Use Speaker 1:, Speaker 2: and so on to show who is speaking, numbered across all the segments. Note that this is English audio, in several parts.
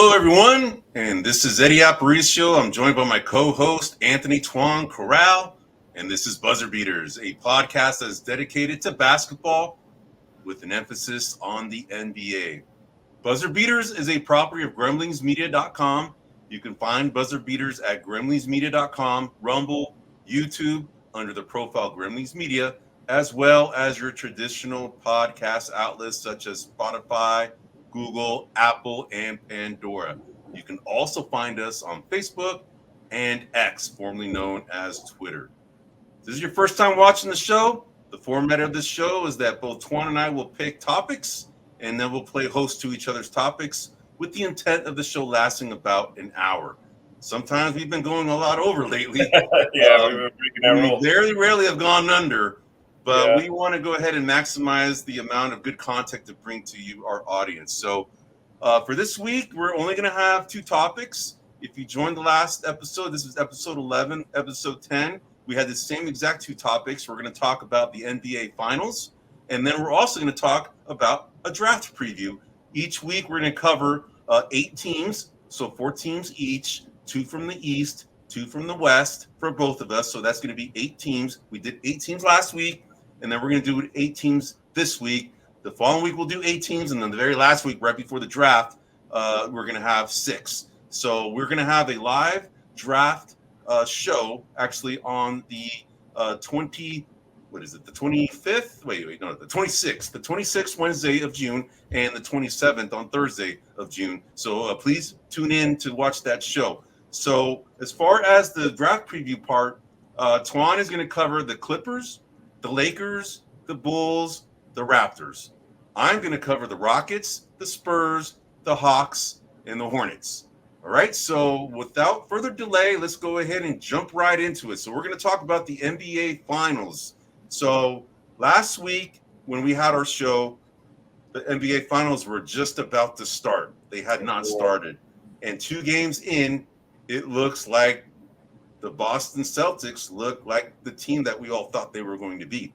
Speaker 1: Hello, everyone, and this is Eddie Aparicio. I'm joined by my co-host, Anthony Tuan Corral, and this is Buzzer Beaters, a podcast that is dedicated to basketball with an emphasis on the NBA. Buzzer Beaters is a property of GrumblingsMedia.com. You can find Buzzer Beaters at GrumblingsMedia.com, Rumble, YouTube, under the profile Grumblings Media, as well as your traditional podcast outlets such as Spotify, Google, Apple, and Pandora. You can also find us on Facebook and X, formerly known as Twitter. If this is your first time watching the show, the format of this show is that both Twan and I will pick topics, and then we'll play host to each other's topics with the intent of the show lasting about an hour. Sometimes we've been going a lot over lately.
Speaker 2: We've been breaking that rule.
Speaker 1: Very rarely have gone under, but we want to go ahead and maximize the amount of good content to bring to you, our audience. So for this week, we're only going to have two topics. If you joined the last episode, this is episode 11, episode 10. We had the same exact two topics. We're going to talk about the NBA Finals, and then we're also going to talk about a draft preview. Each week, we're going to cover 8 teams, so 4 teams each, 2 from the East, 2 from the West for both of us. So that's going to be 8 teams. We did 8 teams last week, and then we're going to do 8 teams this week. The following week, we'll do 8 teams, and then the very last week, right before the draft, we're going to have 6. So we're going to have a live draft show actually on the 25th? The 26th. The 26th Wednesday of June and the 27th on Thursday of June. So please tune in to watch that show. So as far as the draft preview part, Twan is going to cover the Clippers, the Lakers, the Bulls, the Raptors. I'm going to cover the Rockets, the Spurs, the Hawks, and the Hornets. All right, so without further delay, let's go ahead and jump right into it. So we're going to talk about the NBA Finals. So last week when we had our show, the NBA Finals were just about to start. They had not started. And 2 games in, it looks like the Boston Celtics look like the team that we all thought they were going to be.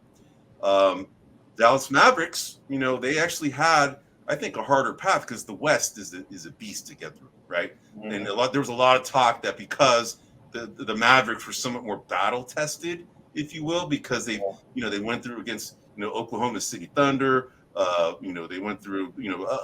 Speaker 1: Dallas Mavericks, they actually had, I think, a harder path because the West is a beast to get through, right? Mm-hmm. And there was a lot of talk that because the Mavericks were somewhat more battle tested, if you will, because they went through against Oklahoma City Thunder, they went through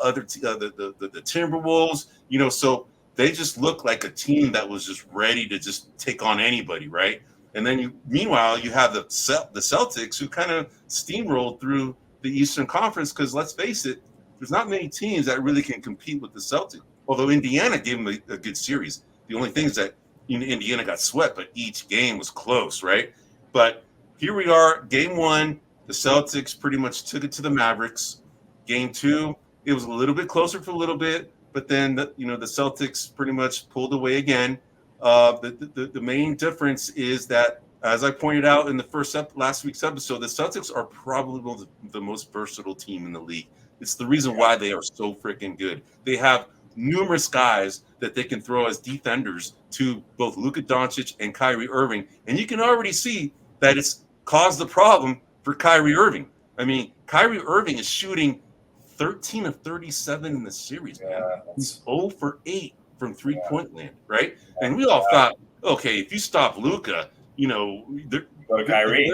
Speaker 1: other the Timberwolves, so they just looked like a team that was just ready to just take on anybody, right? And then meanwhile you have the Celtics who kind of steamrolled through the Eastern Conference because let's face it, there's not many teams that really can compete with the Celtics. Although Indiana gave them a good series, the only thing is that Indiana got swept, but each game was close, right? But here we are, game 1, the Celtics pretty much took it to the Mavericks. Game 2, it was a little bit closer for a little bit, but then the Celtics pretty much pulled away again. The main difference is that, as I pointed out in the last week's episode, the Celtics are probably the most versatile team in the league. It's the reason why they are so freaking good. They have numerous guys that they can throw as defenders to both Luka Doncic and Kyrie Irving. And you can already see that it's caused the problem for Kyrie Irving. I mean, Kyrie Irving is shooting 13 of 37 in the series, man. He's 0 for 8 from three-point land, right? And we all thought, okay, if you stop Luka,
Speaker 2: go to Kyrie.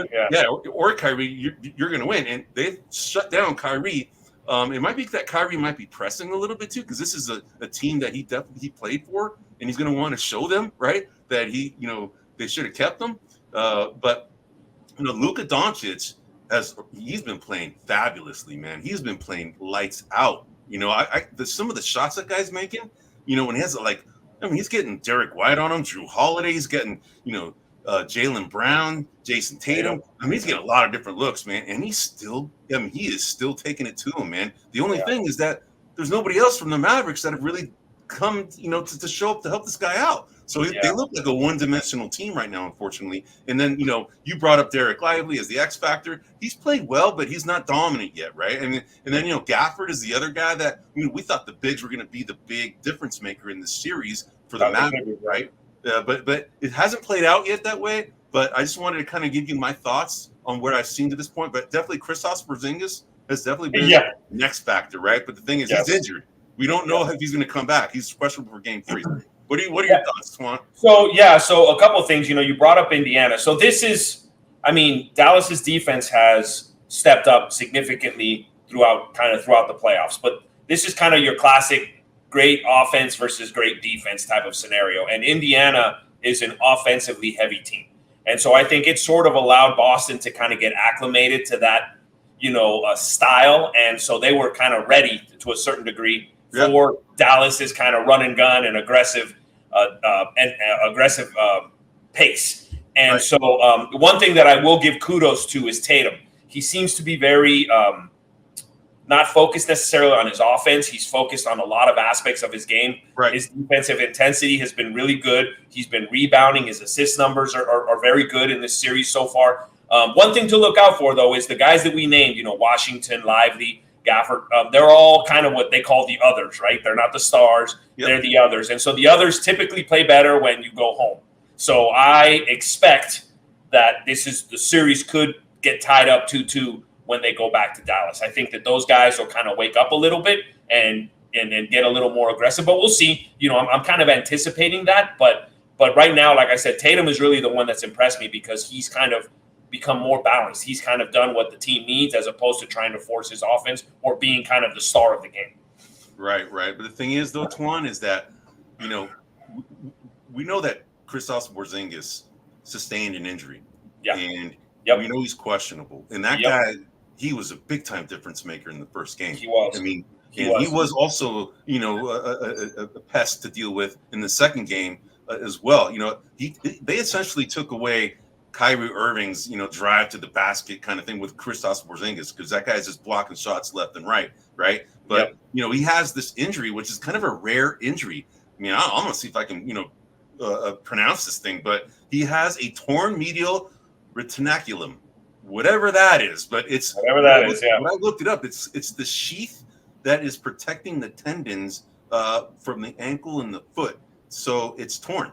Speaker 1: Or Kyrie, you're going to win. And they shut down Kyrie. It might be that Kyrie might be pressing a little bit too, because this is a team that he played for, and he's going to want to show them, right, that they should have kept him. But Luka Doncic he's been playing fabulously, man. He's been playing lights out. Some of the shots that guy's making, when he has he's getting Derek White on him, Drew Holiday, he's getting Jaylen Brown, Jason Tatum. I mean, he's getting a lot of different looks, man. And he is still taking it to him, man. The only thing is that there's nobody else from the Mavericks that have really come, to show up to help this guy out. So they look like a one-dimensional team right now, unfortunately. And then, you brought up Derek Lively as the X factor. He's played well, but he's not dominant yet, right? And then Gafford is the other guy that we thought the bigs were going to be the big difference maker in this series for the Mavericks, right? But it hasn't played out yet that way. But I just wanted to kind of give you my thoughts on what I've seen to this point. But definitely Kristaps Porzingis has definitely been the next factor, right? But the thing is, he's injured. We don't know if he's going to come back. He's questionable for Game 3. What are your thoughts, Twan?
Speaker 2: So a couple of things. You brought up Indiana. So this is, Dallas's defense has stepped up significantly throughout the playoffs. But this is kind of your classic great offense versus great defense type of scenario. And Indiana is an offensively heavy team. And so I think it sort of allowed Boston to kind of get acclimated to that, style. And so they were kind of ready to a certain degree for Dallas's kind of run and gun and aggressive pace. And so one thing that I will give kudos to is Tatum. He seems to be very not focused necessarily on his offense. He's focused on a lot of aspects of his game.
Speaker 1: Right.
Speaker 2: His defensive intensity has been really good. He's been rebounding. His assist numbers are very good in this series so far. One thing to look out for, though, is the guys that we named, Washington, Lively, Gafford, they're all kind of what they call the others, right? They're not the stars. Yep. They're the others. And so the others typically play better when you go home. So I expect that the series could get tied up 2-2 when they go back to Dallas. I think that those guys will kind of wake up a little bit and get a little more aggressive. But we'll see. I'm kind of anticipating that. But right now, like I said, Tatum is really the one that's impressed me because he's kind of become more balanced. He's kind of done what the team needs as opposed to trying to force his offense or being kind of the star of the game.
Speaker 1: Right. But the thing is, though, Twan, is that, we know that Kristaps Porzingis sustained an injury. Yeah. And we know he's questionable. And that guy, he was a big-time difference maker in the first game.
Speaker 2: He was.
Speaker 1: He was also, a pest to deal with in the second game as well. They essentially took away Kyrie Irving's, drive to the basket kind of thing with Kristaps Porzingis because that guy's just blocking shots left and right? But, he has this injury, which is kind of a rare injury. I'm going to see if I can, pronounce this thing, but he has a torn medial retinaculum, whatever that is. But it's
Speaker 2: whatever that is.
Speaker 1: When I looked it up, it's the sheath that is protecting the tendons from the ankle and the foot. So it's torn.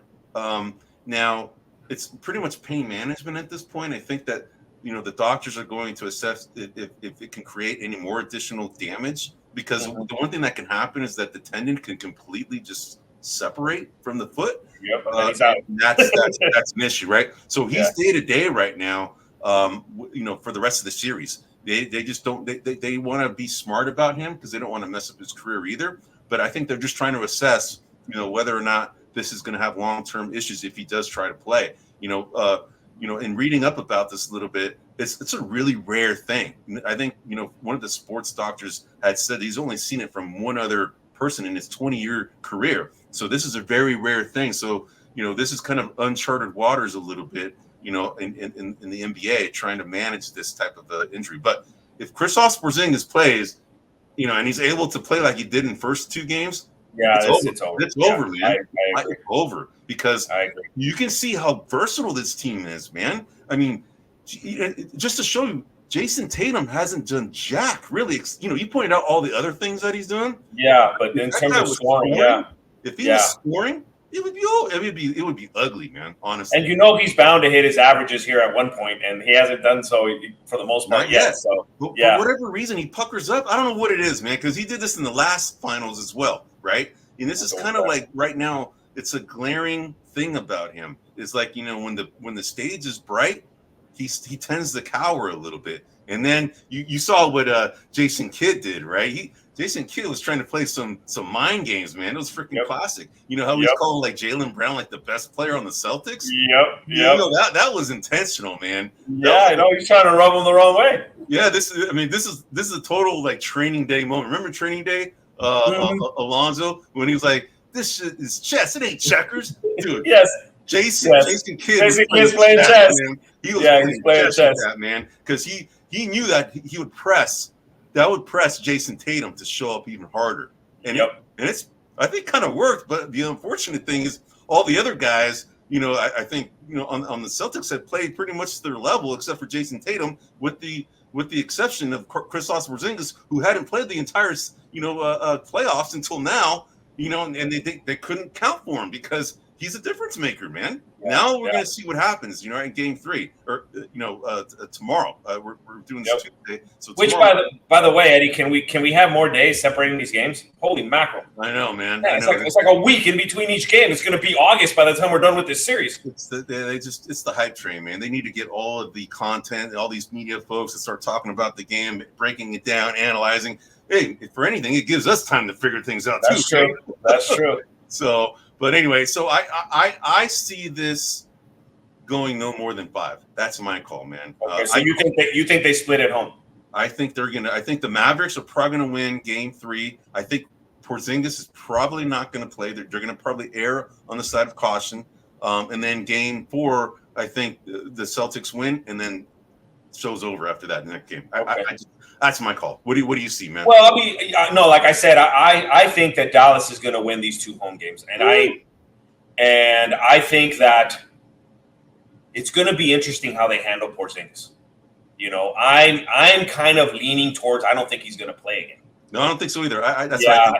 Speaker 1: Now it's pretty much pain management at this point. I think that the doctors are going to assess if it can create any more additional damage because the one thing that can happen is that the tendon can completely just separate from the foot.
Speaker 2: Yep,
Speaker 1: that's an issue, right? So he's day to day right now. For the rest of the series, they just don't. They want to be smart about him because they don't want to mess up his career either. But I think they're just trying to assess, whether or not this is going to have long-term issues if he does try to play. In reading up about this a little bit, it's a really rare thing. I think one of the sports doctors had said he's only seen it from one other person in his 20-year career. So this is a very rare thing. So, this is kind of uncharted waters a little bit, in the NBA trying to manage this type of injury. But if Kristaps Porzingis plays, and he's able to play like he did in first two games, it's over. It's over, man. It's over because you can see how versatile this team is, man. Just to show you, Jason Tatum hasn't done jack, really. You pointed out all the other things that he's doing.
Speaker 2: Yeah, but in terms of scoring,
Speaker 1: if he was scoring, it would be ugly, man. Honestly,
Speaker 2: and he's bound to hit his averages here at one point, and he hasn't done so for the most part yet. So
Speaker 1: for whatever reason, he puckers up. I don't know what it is, man, because he did this in the last finals as well, right? And this is kind of like right now, it's a glaring thing about him. It's like when the stage is bright, he tends to cower a little bit. And then you saw what Jason Kidd did, right? Jason Kidd was trying to play some mind games, man. It was freaking classic. How he's calling like Jaylen Brown like the best player on the Celtics?
Speaker 2: Yep.
Speaker 1: That was intentional, man.
Speaker 2: I know he's trying to rub him the wrong way.
Speaker 1: Yeah, this is a total like training day moment. Remember training day? Alonzo, when he was like, "This shit is chess. It ain't checkers, dude."
Speaker 2: Yes.
Speaker 1: Jason Kidd
Speaker 2: was playing chess.
Speaker 1: He was playing chess with that, man, because he knew that he would press. That would press Jason Tatum to show up even harder, and it's I think kind of worked. But the unfortunate thing is all the other guys, I think on the Celtics have played pretty much their level except for Jason Tatum, with the exception of Kristaps Porzingis, who hadn't played the entire playoffs until now. And they couldn't count for him because he's a difference maker, man.
Speaker 2: Yeah,
Speaker 1: now we're going to see what happens, in game 3 or, tomorrow. We're doing this Tuesday. So
Speaker 2: which,
Speaker 1: tomorrow,
Speaker 2: by the way, Eddie, can we have more days separating these games? Holy mackerel.
Speaker 1: I know, man.
Speaker 2: Yeah, it's like a week in between each game. It's going to be August by the time we're done with this series.
Speaker 1: It's the hype train, man. They need to get all of the content, all these media folks to start talking about the game, breaking it down, analyzing. Hey, if for anything, it gives us time to figure things out too.
Speaker 2: That's true. That's true.
Speaker 1: So, but anyway, so I see this going no more than 5. That's my call, man.
Speaker 2: Okay, so you think they split at home?
Speaker 1: I think I think the Mavericks are probably going to win game 3. I think Porzingis is probably not going to play. They're going to probably err on the side of caution. And then game 4, I think the Celtics win, and then show's over after that in that game.
Speaker 2: Okay.
Speaker 1: That's my call. What do you see, man?
Speaker 2: Well, no, like I said, I think that Dallas is going to win these 2 home games, and I think that it's going to be interesting how they handle Porzingis. I'm kind of leaning towards I don't think he's going to play again.
Speaker 1: No, I don't think so either.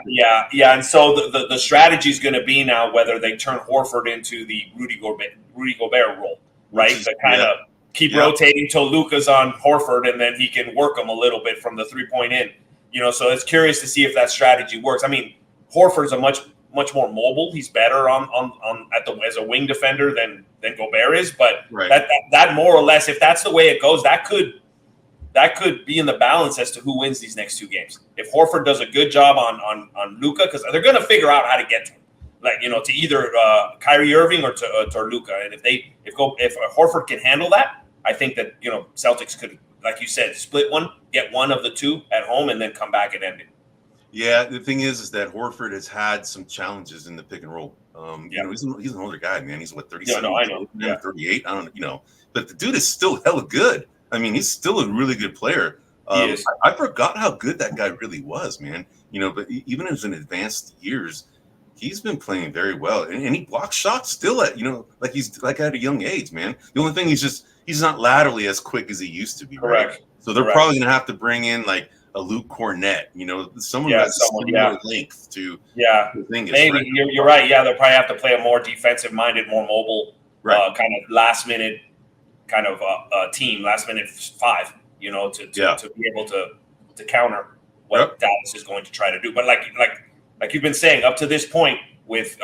Speaker 2: Yeah. And so the strategy is going to be now whether they turn Horford into the Rudy Gobert role, right? To kind of keep rotating till Luka's on Horford, and then he can work him a little bit from the 3-point in. So it's curious to see if that strategy works. I mean, Horford's a much more mobile. He's better as a wing defender than Gobert is, but that more or less, if that's the way it goes, that could be in the balance as to who wins these next 2 games. If Horford does a good job on Luka, because they're going to figure out how to get to him, to either Kyrie Irving or to Luka. And if Horford can handle that, I think that Celtics could, like you said, split one, get one of the 2 at home, and then come back and end it.
Speaker 1: Yeah, the thing is that Horford has had some challenges in the pick and roll. He's an older guy, man. He's 37.
Speaker 2: Yeah, no, I know.
Speaker 1: 38. I don't, but the dude is still hella good. I mean, he's still a really good player.
Speaker 2: He is.
Speaker 1: I forgot how good that guy really was, man. But even in his advanced years, he's been playing very well, and he blocks shots still at he's at a young age, man. The only thing he's not laterally as quick as he used to be.
Speaker 2: Correct.
Speaker 1: Right? So they're probably going to have to bring in a Luke Cornett, someone who has similar length to.
Speaker 2: Yeah,
Speaker 1: maybe
Speaker 2: right? You're right. Yeah, they'll probably have to play a more defensive-minded, more mobile, kind of last-minute kind of team, last-minute 5. To be able to counter what Dallas is going to try to do. But like you've been saying, up to this point with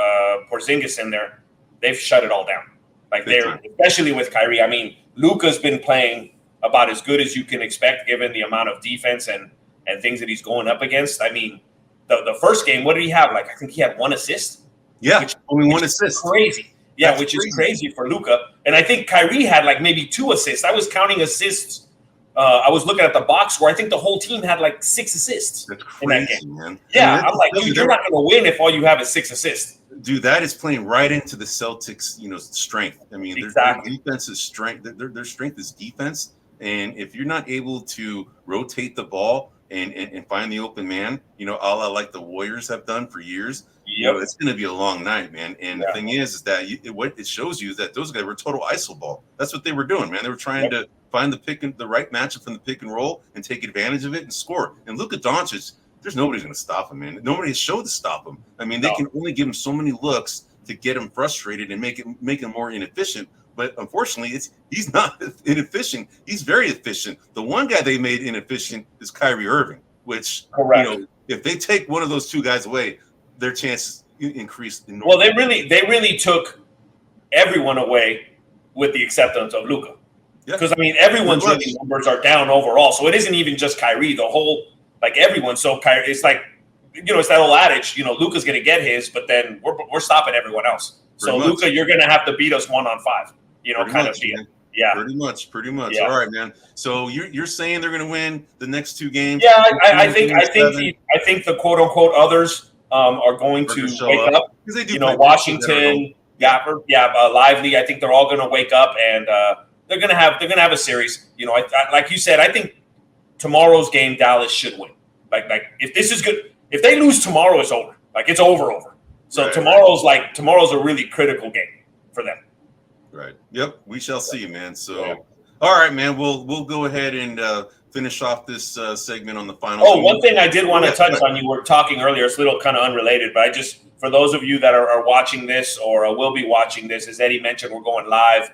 Speaker 2: Porzingis in there, they've shut it all down. Especially with Kyrie. I mean, Luka's been playing about as good as you can expect given the amount of defense and things that he's going up against. I mean, the first game, what did he have? I think he had 1 assist.
Speaker 1: Yeah, only 1 assist.
Speaker 2: Crazy. Yeah, which is crazy for Luka. And I think Kyrie had maybe 2 assists. I was counting assists. I was looking at the box score. I think the whole team had 6 assists.
Speaker 1: That's crazy,
Speaker 2: in that game.
Speaker 1: Man.
Speaker 2: Yeah, I'm like, dude, you're not going to win if all you have is 6 assists.
Speaker 1: Dude, that is playing right into the Celtics, strength. I mean, their defense is strength. Their strength is defense. And if you're not able to rotate the ball and find the open man, a la like the Warriors have done for years, it's going to be a long night, man. And the thing is that what it shows you is that those guys were total iso ball. That's what they were doing, man. They were trying to find the right matchup from the pick and roll and take advantage of it and score. And Luka Doncic, there's nobody's going to stop him, man. Nobody has showed to stop him. I mean, they can only give him so many looks to get him frustrated and make him more inefficient. But unfortunately, he's not inefficient. He's very efficient. The one guy they made inefficient is Kyrie Irving, which if they take one of those 2 guys away, their chances increase enormously.
Speaker 2: Well, they really took everyone away with the acceptance of Luka. Because I mean, everyone's rookie numbers are down overall, so it isn't even just Kyrie. The whole everyone. So Kyrie, it's it's that old adage. Luka's going to get his, but then we're stopping everyone else. So Luka, you're going to have to beat us 1-on-5. Yeah.
Speaker 1: Pretty much.
Speaker 2: Yeah.
Speaker 1: All right, man. So you're saying they're going to win the next 2 games?
Speaker 2: Yeah, I think the quote unquote others are going to wake up.
Speaker 1: They do
Speaker 2: Washington, Lively. I think they're all going to wake up and they're going to have a series. Like you said, I think tomorrow's game Dallas should win. If this is good, if they lose tomorrow, it's over. It's over. So tomorrow's a really critical game for them.
Speaker 1: Right. Yep. We shall see, man. So, all right, man. We'll go ahead and finish off this segment on the final.
Speaker 2: Oh, one thing I did want to touch on. You were talking earlier. It's a little kind of unrelated, but for those of you that are watching this or will be watching this, as Eddie mentioned, we're going live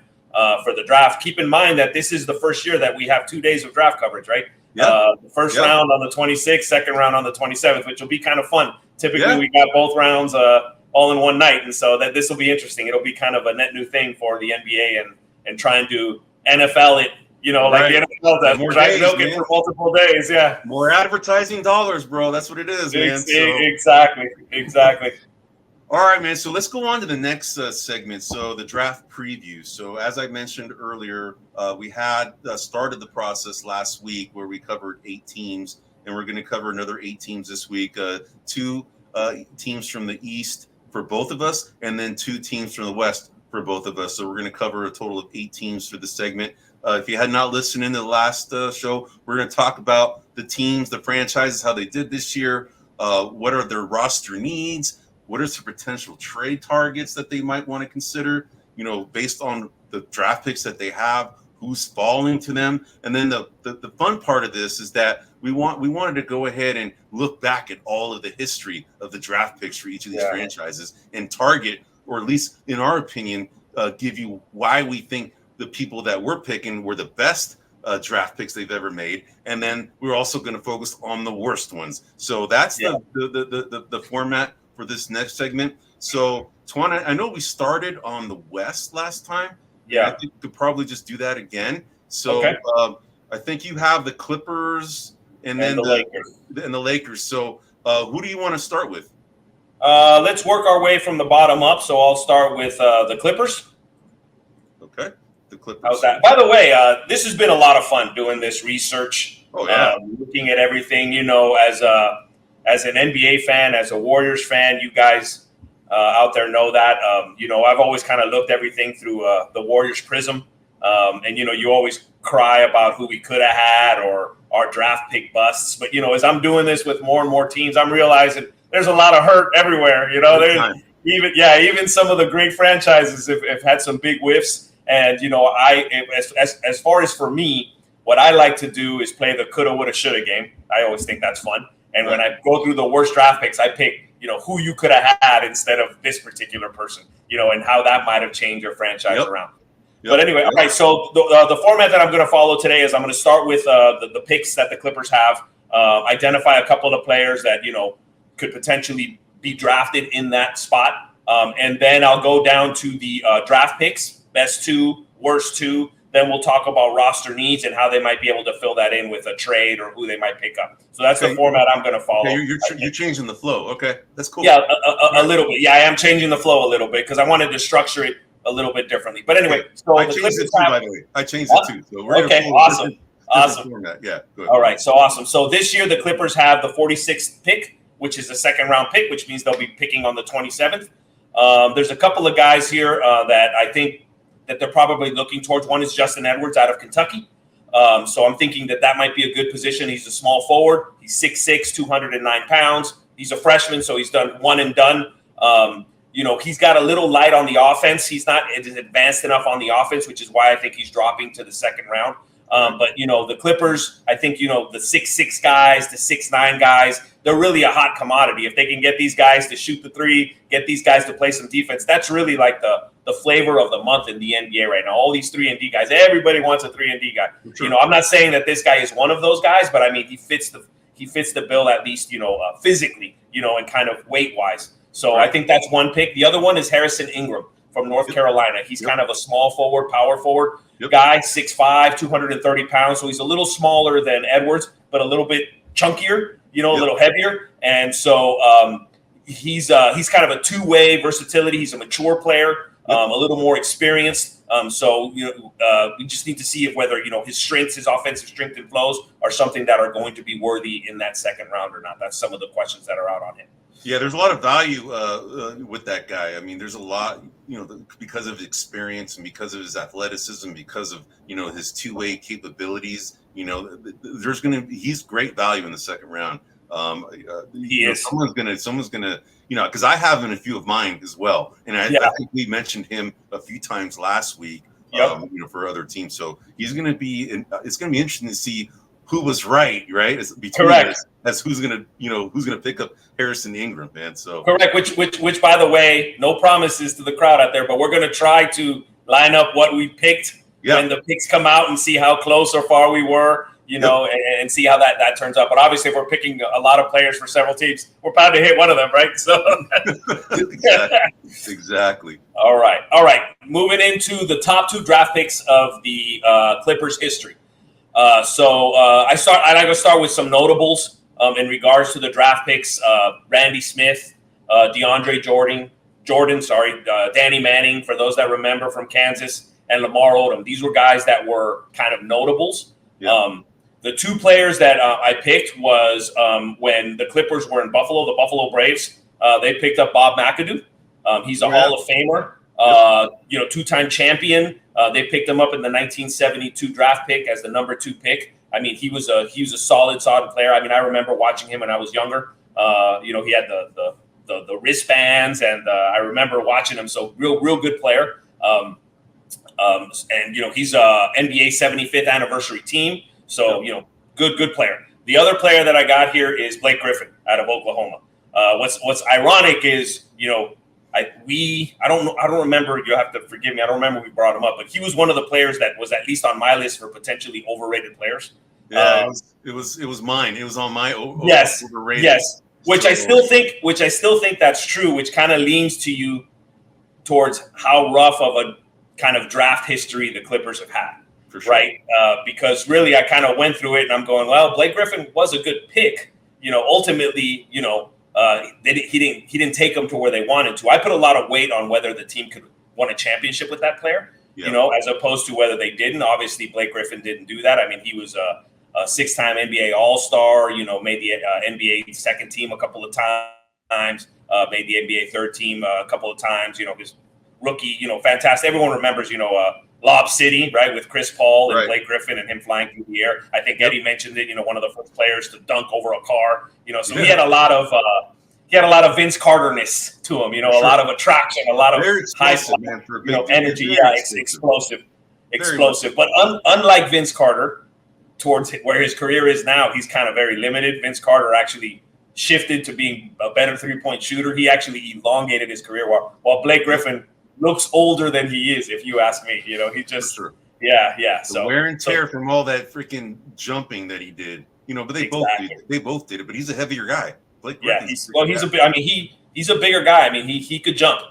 Speaker 2: for the draft. Keep in mind that this is the first year that we have 2 days of draft coverage, right? The first round on the 26th, second round on the 27th, which will be kind of fun. Typically, we got both rounds all in one night, and so that this will be interesting. It'll be kind of a net new thing for the NBA and trying to NFL it, like the NFL does.
Speaker 1: More
Speaker 2: try to
Speaker 1: days,
Speaker 2: milk it for multiple days,
Speaker 1: More advertising dollars, bro. That's what it is, man.
Speaker 2: Exactly.
Speaker 1: All right, man. So let's go on to the next segment. So the draft preview. So as I mentioned earlier, we had started the process last week where we covered 8 teams, and we're going to cover another 8 teams this week. 2 teams from the East for both of us, and then 2 teams from the West for both of us. So we're going to cover a total of 8 teams for the segment. If you had not listened in the last show, we're going to talk about the teams, the franchises, how they did this year, what are their roster needs, what are some potential trade targets that they might want to consider, based on the draft picks that they have, who's falling to them. And then the fun part of this is that we wanted to go ahead and look back at all of the history of the draft picks for each of these franchises and target, or at least in our opinion, give you why we think the people that we're picking were the best draft picks they've ever made, and then we're also going to focus on the worst ones. So that's the format for this next segment. So Tuan, I know we started on the West last time. I think we could probably just do that again. So I think you have the Clippers and then the Lakers. So who do you want to start with?
Speaker 2: Let's work our way from the bottom up. So I'll start with the Clippers.
Speaker 1: Okay. The Clippers.
Speaker 2: How's that? By the way, this has been a lot of fun doing this research. Looking at everything, as an NBA fan, as a Warriors fan, you guys out there know that. I've always kind of looked everything through the Warriors prism. And you always cry about who we could have had or our draft pick busts. But, as I'm doing this with more and more teams, I'm realizing there's a lot of hurt everywhere. Even some of the great franchises have had some big whiffs. And, as far as for me, what I like to do is play the coulda, woulda, shoulda game. I always think that's fun. And when I go through the worst draft picks, I pick, who you could have had instead of this particular person, and how that might have changed your franchise around. But anyway, all right, so the format that I'm going to follow today is I'm going to start with the picks that the Clippers have, identify a couple of players that, could potentially be drafted in that spot. And then I'll go down to the draft picks, best 2, worst 2. Then we'll talk about roster needs and how they might be able to fill that in with a trade or who they might pick up. So that's the format I'm going to follow.
Speaker 1: Okay, you're changing the flow. Okay, that's cool.
Speaker 2: Yeah, a little bit. Yeah, I am changing the flow a little bit because I wanted to structure it a little bit differently. But anyway, so
Speaker 1: I changed it too, by the way. I changed it too. So we're
Speaker 2: awesome.
Speaker 1: Format. Yeah, good.
Speaker 2: All right, so awesome. So this year the Clippers have the 46th pick, which is a second round pick, which means they'll be picking on the 27th. There's a couple of guys here that I think that they're probably looking towards. One is Justin Edwards out of Kentucky. So I'm thinking that might be a good position. He's a small forward. He's 6'6", 209 pounds. He's a freshman, so he's done one and done. He's got a little light on the offense. He's not advanced enough on the offense, which is why I think he's dropping to the second round. But the Clippers, I think, the 6'6" guys, the 6'9" guys, they're really a hot commodity. If they can get these guys to shoot the three, get these guys to play some defense, that's really like the flavor of the month in the NBA right now. All these 3-and-D guys, everybody wants a 3-and-D guy. Sure. I'm not saying that this guy is one of those guys, but I mean, he fits the bill at least, physically, and kind of weight-wise. So I think that's one pick. The other one is Harrison Ingram from North Carolina. He's kind of a small forward, power forward guy, 6'5", 230 pounds. So he's a little smaller than Edwards, but a little bit chunkier, a little heavier. And so he's kind of a two-way versatility. He's a mature player, a little more experienced. So we just need to see if whether his strengths, his offensive strength and flows are something that are going to be worthy in that second round or not. That's some of the questions that are out on him.
Speaker 1: Yeah, there's a lot of value with that guy. I mean, there's a lot, because of his experience and because of his athleticism, because of his two-way capabilities. He's great value in the second round.
Speaker 2: He is.
Speaker 1: Someone's gonna, because I have him in a few of mine as well, and I think we mentioned him a few times last week. For other teams, so he's gonna be. It's gonna be interesting to see who was right, between
Speaker 2: Correct.
Speaker 1: us as who's gonna pick up Harrison Ingram, man. So
Speaker 2: correct. Which by the way, no promises to the crowd out there, but we're gonna try to line up what we picked when the picks come out and see how close or far we were, and see how that turns out. But obviously, if we're picking a lot of players for several teams, we're bound to hit one of them, right? So
Speaker 1: exactly.
Speaker 2: All right. Moving into the top 2 draft picks of the Clippers history. I'm going to start with some notables in regards to the draft picks. Randy Smith, DeAndre Jordan, Danny Manning, for those that remember, from Kansas, and Lamar Odom. These were guys that were kind of notables. Yeah. The 2 players that I picked was when the Clippers were in Buffalo, the Buffalo Braves. They picked up Bob McAdoo. He's a Hall of Famer, 2-time champion. They picked him up in the 1972 draft pick as the number 2 pick. I mean, he was a solid player. I mean, I remember watching him when I was younger. He had the wristbands, and I remember watching him. So real good player. He's a NBA 75th anniversary team. So good player. The other player that I got here is Blake Griffin out of Oklahoma. What's ironic is I don't remember. You have to forgive me. I don't remember we brought him up, but he was one of the players that was at least on my list for potentially overrated players.
Speaker 1: Yeah, it was mine. It was on my overrated.
Speaker 2: Yes. Which I still think that's true. Which kind of leans to you towards how rough of a kind of draft history the Clippers have had.
Speaker 1: For sure.
Speaker 2: Right? Because really, I kind of went through it, and I'm going, well, Blake Griffin was a good pick. Ultimately, he didn't take them to where they wanted to. I put a lot of weight on whether the team could win a championship with that player, as opposed to whether they didn't. Obviously, Blake Griffin didn't do that. I mean, he was a 6-time NBA All-Star, made the NBA second team a couple of times, made the NBA third team a couple of times, his rookie, fantastic. Everyone remembers, Lob City, right, with Chris Paul and Blake Griffin and him flying through the air. I think Eddie mentioned it, one of the first players to dunk over a car, so he had a lot of Vince Carter-ness to him, a lot of attraction, a lot of high energy, explosive. But unlike Vince Carter, towards where his career is now, he's kind of very limited. Vince Carter actually shifted to being a better 3-point shooter. He actually elongated his career, while Blake Griffin looks older than he is, if you ask me. He just So
Speaker 1: the wear and tear from all that freaking jumping that he did. But they both did it. But he's a heavier guy. Blake Griffin, he's
Speaker 2: a bigger guy. I mean, he could jump.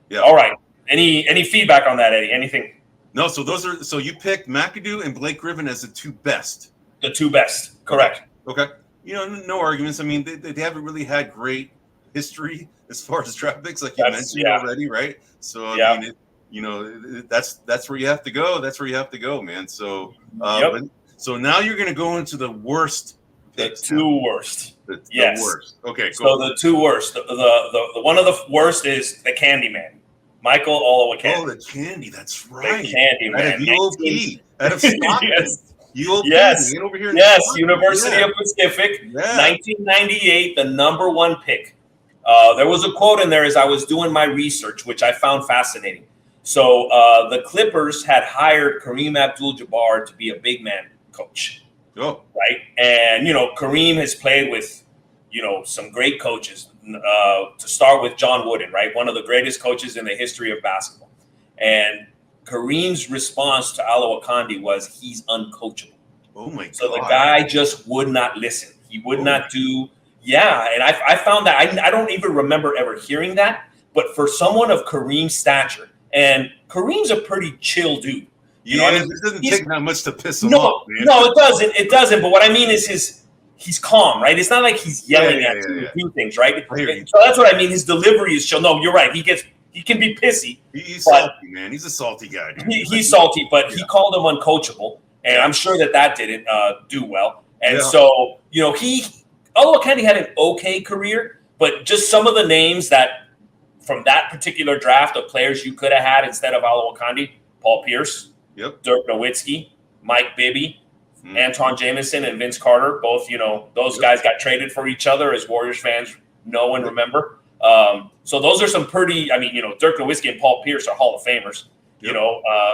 Speaker 1: Yeah.
Speaker 2: All right. Any feedback on that, Eddie? Anything?
Speaker 1: No. So you picked McAdoo and Blake Griffin as the 2 best.
Speaker 2: The 2 best. Correct.
Speaker 1: Okay. No arguments. I mean, they haven't really had great history as far as draft picks, like you mentioned already, right? So I mean, that's where you have to go. That's where you have to go, man. So so now you're going to go into the worst.
Speaker 2: The 2 worst.
Speaker 1: The worst. Okay.
Speaker 2: So the 2 worst. The one of the worst is the Candyman, Michael Olowokandi.
Speaker 1: Oh, the Candy. That's right.
Speaker 2: The Candyman.
Speaker 1: Out of UOP. Out of Stockton. UOP.
Speaker 2: Yes.
Speaker 1: Over here
Speaker 2: University of Pacific. 1998, the number 1 pick. There was a quote in there as I was doing my research, which I found fascinating. So the Clippers had hired Kareem Abdul-Jabbar to be a big man coach.
Speaker 1: Oh.
Speaker 2: Right. And, Kareem has played with, some great coaches, to start with John Wooden, right? One of the greatest coaches in the history of basketball. And Kareem's response to Olowokandi was he's uncoachable.
Speaker 1: Oh, my God.
Speaker 2: So the guy just would not listen. He would not do. Yeah. And I found that I don't even remember ever hearing that. But for someone of Kareem's stature, and Kareem's a pretty chill dude.
Speaker 1: It doesn't take that much to piss him off, man.
Speaker 2: No, it doesn't. It doesn't. But what I mean is he's calm, right? It's not like he's yelling at you to do things, right? So that's what I mean. His delivery is chill. No, you're right. He can be pissy.
Speaker 1: He's salty, man. He's a salty guy.
Speaker 2: He's salty, but he called him uncoachable, and I'm sure that didn't do well. And so, Olowokandi had an okay career, but just some of the names that from that particular draft of players you could have had instead of Olowokandi: Paul Pierce.
Speaker 1: Yep.
Speaker 2: Dirk Nowitzki, Mike Bibby, Anton Jamison, and Vince Carter. Both, those guys got traded for each other, as Warriors fans know and remember. So those are some pretty. I mean, Dirk Nowitzki and Paul Pierce are Hall of Famers.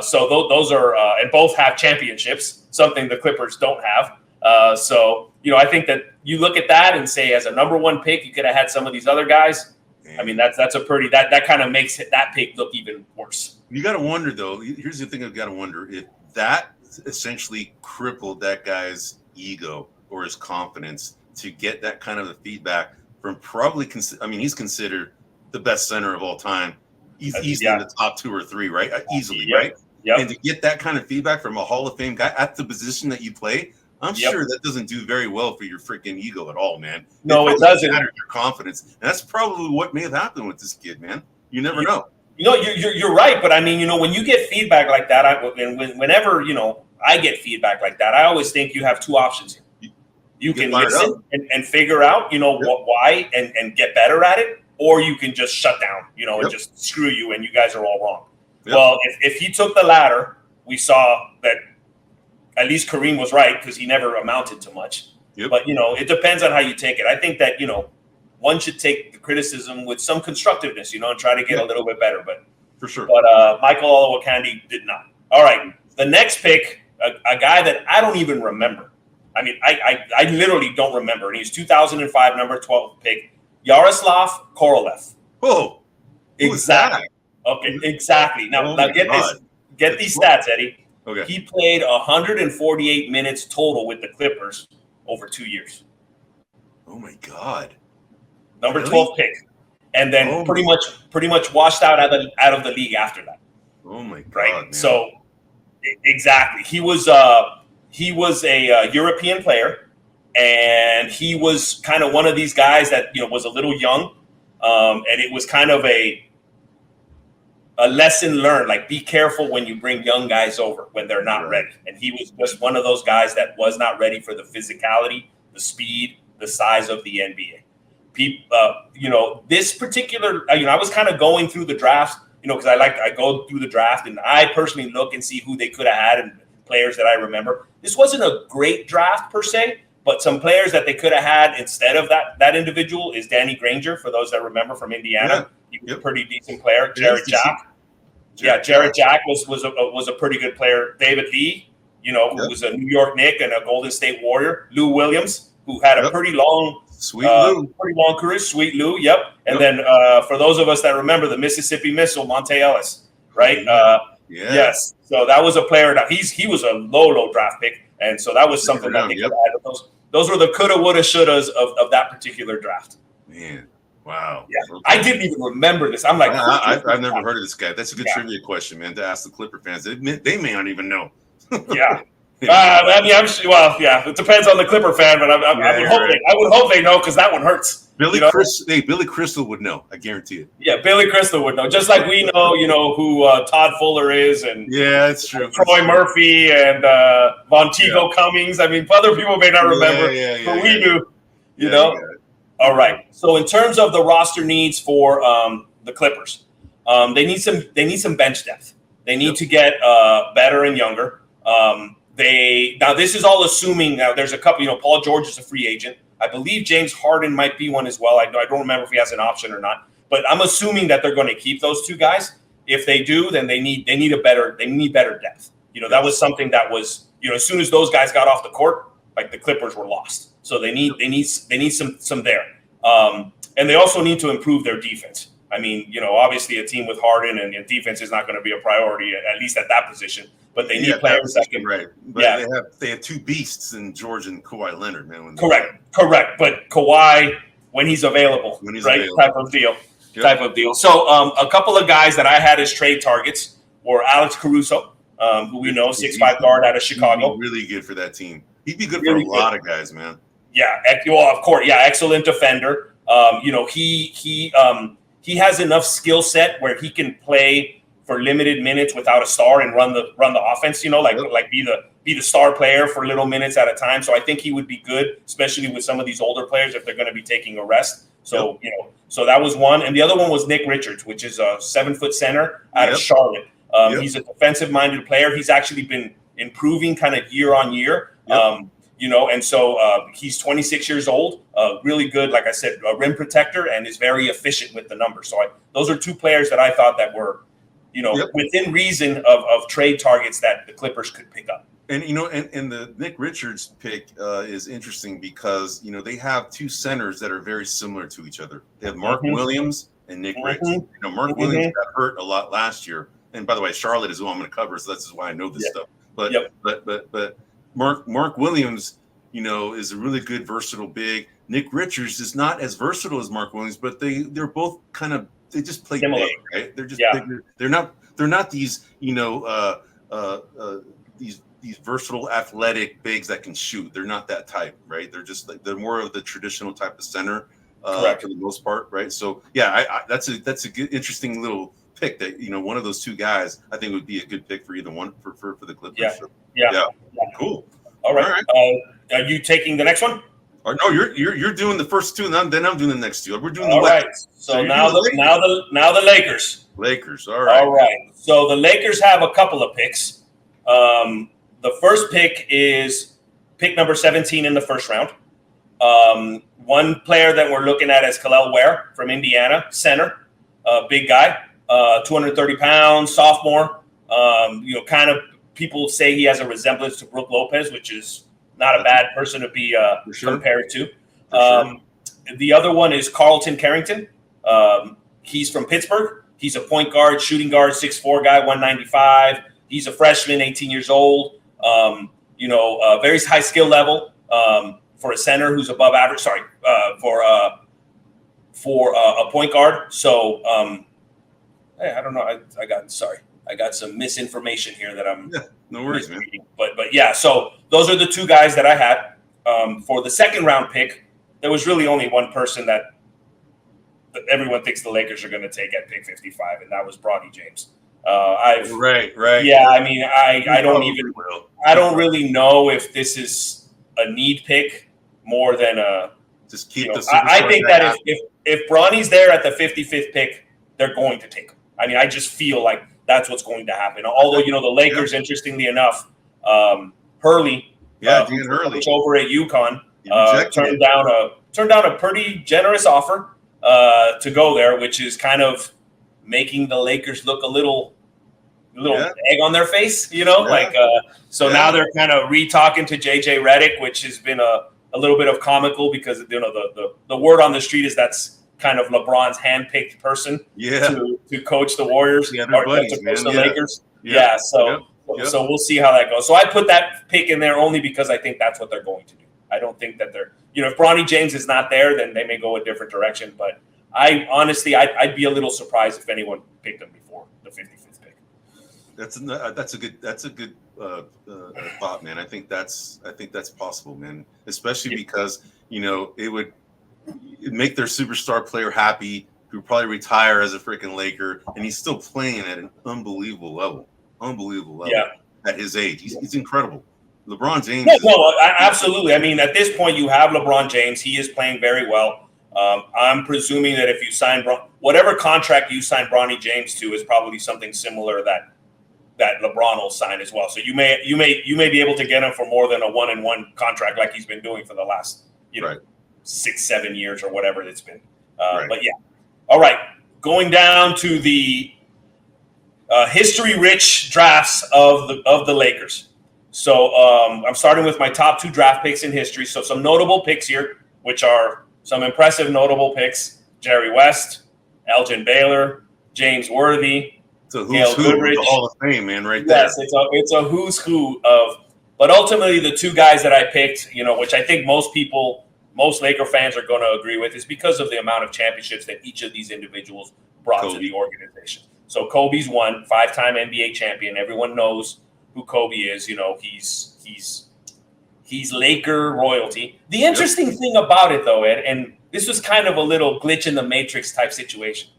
Speaker 2: So those are, and both have championships, something the Clippers don't have. So, I think that you look at that and say, as a number one pick, you could have had some of these other guys. I mean, that's a pretty that kind of makes that pick look even worse.
Speaker 1: You got to wonder, though. Here's the thing: I've got to wonder if that essentially crippled that guy's ego or his confidence to get that kind of a feedback from probably. I mean, he's considered the best center of all time. He's easily in the top 2 or 3, right? Easily, right?
Speaker 2: Yep.
Speaker 1: And to get that kind of feedback from a Hall of Fame guy at the position that you play, I'm sure that doesn't do very well for your freaking ego at all, man.
Speaker 2: No, it doesn't.
Speaker 1: Matter your confidence. And that's probably what may have happened with this kid, man. You never know.
Speaker 2: You're right, but I mean, when you get feedback like that, whenever I get feedback like that, I always think you have two options here. You can listen and figure out, why and get better at it, or you can just shut down, and just screw you, and you guys are all wrong. Yep. Well, if he took the latter, we saw that at least Kareem was right because he never amounted to much. Yep. But, it depends on how you take it. I think that, one should take the criticism with some constructiveness, and try to get a little bit better. But
Speaker 1: for sure.
Speaker 2: But Michael Olowokandi did not. All right. The next pick, a guy that I don't even remember. I mean, I literally don't remember. And he's 2005, number 12 pick, Yaroslav Korolev.
Speaker 1: Oh,
Speaker 2: exactly. Okay, exactly. Now get these stats, Eddie.
Speaker 1: Okay.
Speaker 2: He played 148 minutes total with the Clippers over 2 years.
Speaker 1: Oh my God.
Speaker 2: Number 12 pick. And then pretty much washed out of the league after that.
Speaker 1: Oh my God.
Speaker 2: Right?
Speaker 1: Man.
Speaker 2: So exactly. He was a European player, and he was kind of one of these guys that was a little young. And it was kind of a lesson learned, like be careful when you bring young guys over when they're not ready. And he was just one of those guys that was not ready for the physicality, the speed, the size of the NBA. This particular, I was kind of going through the draft, because I go through the draft and I personally look and see who they could have had and players that I remember. This wasn't a great draft per se, but some players that they could have had instead of that individual is Danny Granger, for those that remember, from Indiana. He was a pretty decent player. Jarrett Jack. Jarrett Jack was a pretty good player. David Lee, who was a New York Knick and a Golden State Warrior. Lou Williams, who had a pretty long career. Sweet Lou, yep. And then for those of us that remember the Mississippi Missile, Monte Ellis, right? Yes. So that was a player that he was a low draft pick, and so that was something that they could add. Those were the coulda, woulda, shouldas of that particular draft.
Speaker 1: Man. Wow.
Speaker 2: Yeah. Okay. I didn't even remember this. I'm like,
Speaker 1: I've never heard of this guy. That's a good trivia question, man, to ask the Clipper fans. They may not even know.
Speaker 2: Yeah. I mean, it depends on the Clipper fan, but I would hope they know, because that one hurts.
Speaker 1: Billy Crystal would know. I guarantee it.
Speaker 2: Yeah, Billy Crystal would know. Just like we know, who Todd Fuller is, and
Speaker 1: that's true.
Speaker 2: Troy Murphy and Vonteego Cummings. I mean, other people may not remember, but we do. You know. All right. So in terms of the roster needs for the Clippers, they need some bench depth. They need to get better and younger. Now this is all assuming. Now there's a couple. Paul George is a free agent. I believe James Harden might be one as well. I don't remember if he has an option or not. But I'm assuming that they're going to keep those two guys. If they do, then they need better depth. That was something that was as soon as those guys got off the court, like the Clippers were lost. So they need some there. And they also need to improve their defense. I mean, obviously a team with Harden and defense is not going to be a priority, at least at that position. But they need players that can.
Speaker 1: Right. But they have two beasts in George and Kawhi Leonard, man.
Speaker 2: Correct. But Kawhi, when he's available, available. Type of deal. So a couple of guys that I had as trade targets were Alex Caruso, who we know, 6'5" guard out of Chicago.
Speaker 1: He'd be really good for that team. He'd be good for a lot of guys, man. Yeah,
Speaker 2: of course. Yeah, excellent defender. He has enough skill set where he can play for limited minutes without a star and run the offense. Be the star player for little minutes at a time. So I think he would be good, especially with some of these older players if they're going to be taking a rest. So so that was one, and the other one was Nick Richards, which is a 7-foot center out of Charlotte. He's a defensive-minded player. He's actually been improving kind of year on year. And so he's 26 years old, really good, like I said, a rim protector, and is very efficient with the numbers. So those are two players that I thought that were, within reason of trade targets that the Clippers could pick up.
Speaker 1: And and the Nick Richards pick is interesting because they have two centers that are very similar to each other. They have Mark Williams and Nick Richards. Mark Williams got hurt a lot last year. And by the way, Charlotte is who I'm going to cover, so that's just why I know this stuff. But Mark Williams, is a really good versatile big. Nick Richards is not as versatile as Mark Williams, but they're both they just play big, right? They're just they're not these these versatile athletic bigs that can shoot. They're not that type, right? They're more of the traditional type of center for the most part, right? So that's a good, interesting little pick that one of those two guys I think would be a good pick for either one for the Clippers.
Speaker 2: Yeah.
Speaker 1: Cool.
Speaker 2: All right. Are you taking the next one?
Speaker 1: Or no, you're doing the first two, and then I'm doing the next two. We're doing the
Speaker 2: All
Speaker 1: West.
Speaker 2: right. So now the Lakers.
Speaker 1: Lakers. All right.
Speaker 2: All right. So the Lakers have a couple of picks. The first pick is pick number 17 in the first round. One player that we're looking at is Kel'el Ware from Indiana, center, big guy, 230 pounds, sophomore. Kind of people say he has a resemblance to Brook Lopez, which is not a bad person to be compared to. The other one is Carlton Carrington. He's from Pittsburgh. He's a point guard, shooting guard, 6'4" guy, 195. He's a freshman, 18 years old. Very high skill level for a center who's above average. Sorry, for a point guard. So, I don't know. I got some misinformation here that I'm.
Speaker 1: Yeah, no worries, man.
Speaker 2: But yeah. So those are the two guys that I had for the second round pick. There was really only one person that everyone thinks the Lakers are going to take at pick 55, and that was Bronny James.
Speaker 1: Right.
Speaker 2: Yeah, I mean, I don't really know if this is a need pick more than a.
Speaker 1: Just keep the.
Speaker 2: I think that if Bronny's there at the 55th pick, they're going to take him. I mean, I just feel like that's what's going to happen. Although the Lakers, interestingly enough, Hurley,
Speaker 1: Dan Hurley,
Speaker 2: over at UConn, turned down a pretty generous offer to go there, which is kind of making the Lakers look a little egg on their face, now they're kind of re-talking to JJ Redick, which has been a little bit of comical because the word on the street is that's kind of LeBron's handpicked person to coach the Warriors or
Speaker 1: buddies,
Speaker 2: to coach the Lakers. So we'll see how that goes. So I put that pick in there only because I think that's what they're going to do. I don't think that they're if Bronny James is not there, then they may go a different direction, but I honestly, I'd be a little surprised if anyone picked him before the 55th pick.
Speaker 1: That's a good thought, man. I think that's possible, man. Especially because it would make their superstar player happy, who probably retire as a freaking Laker, and he's still playing at an unbelievable level. At his age, he's incredible. LeBron James.
Speaker 2: Absolutely. I mean, at this point, you have LeBron James. He is playing very well. I'm presuming that if you sign whatever contract you sign Bronny James to is probably something similar that LeBron will sign as well. So you may be able to get him for more than a 1-and-1 contract like he's been doing for the last 6-7 years or whatever it's been. But yeah, all right. Going down to the history-rich drafts of the Lakers. So I'm starting with my top 2 draft picks in history. So some notable picks here, which are some impressive notable picks: Jerry West, Elgin Baylor, James Worthy,
Speaker 1: it's a who's who of the Hall of Fame, man, right there.
Speaker 2: Yes, it's a who's who of. But ultimately, the 2 guys that I picked, which I think most Laker fans are going to agree with, is because of the amount of championships that each of these individuals brought to the organization. So Kobe's won, 5-time NBA champion. Everyone knows who Kobe is. He's Laker royalty. The interesting thing about it, though, Ed, and this was kind of a little glitch in the Matrix type situation.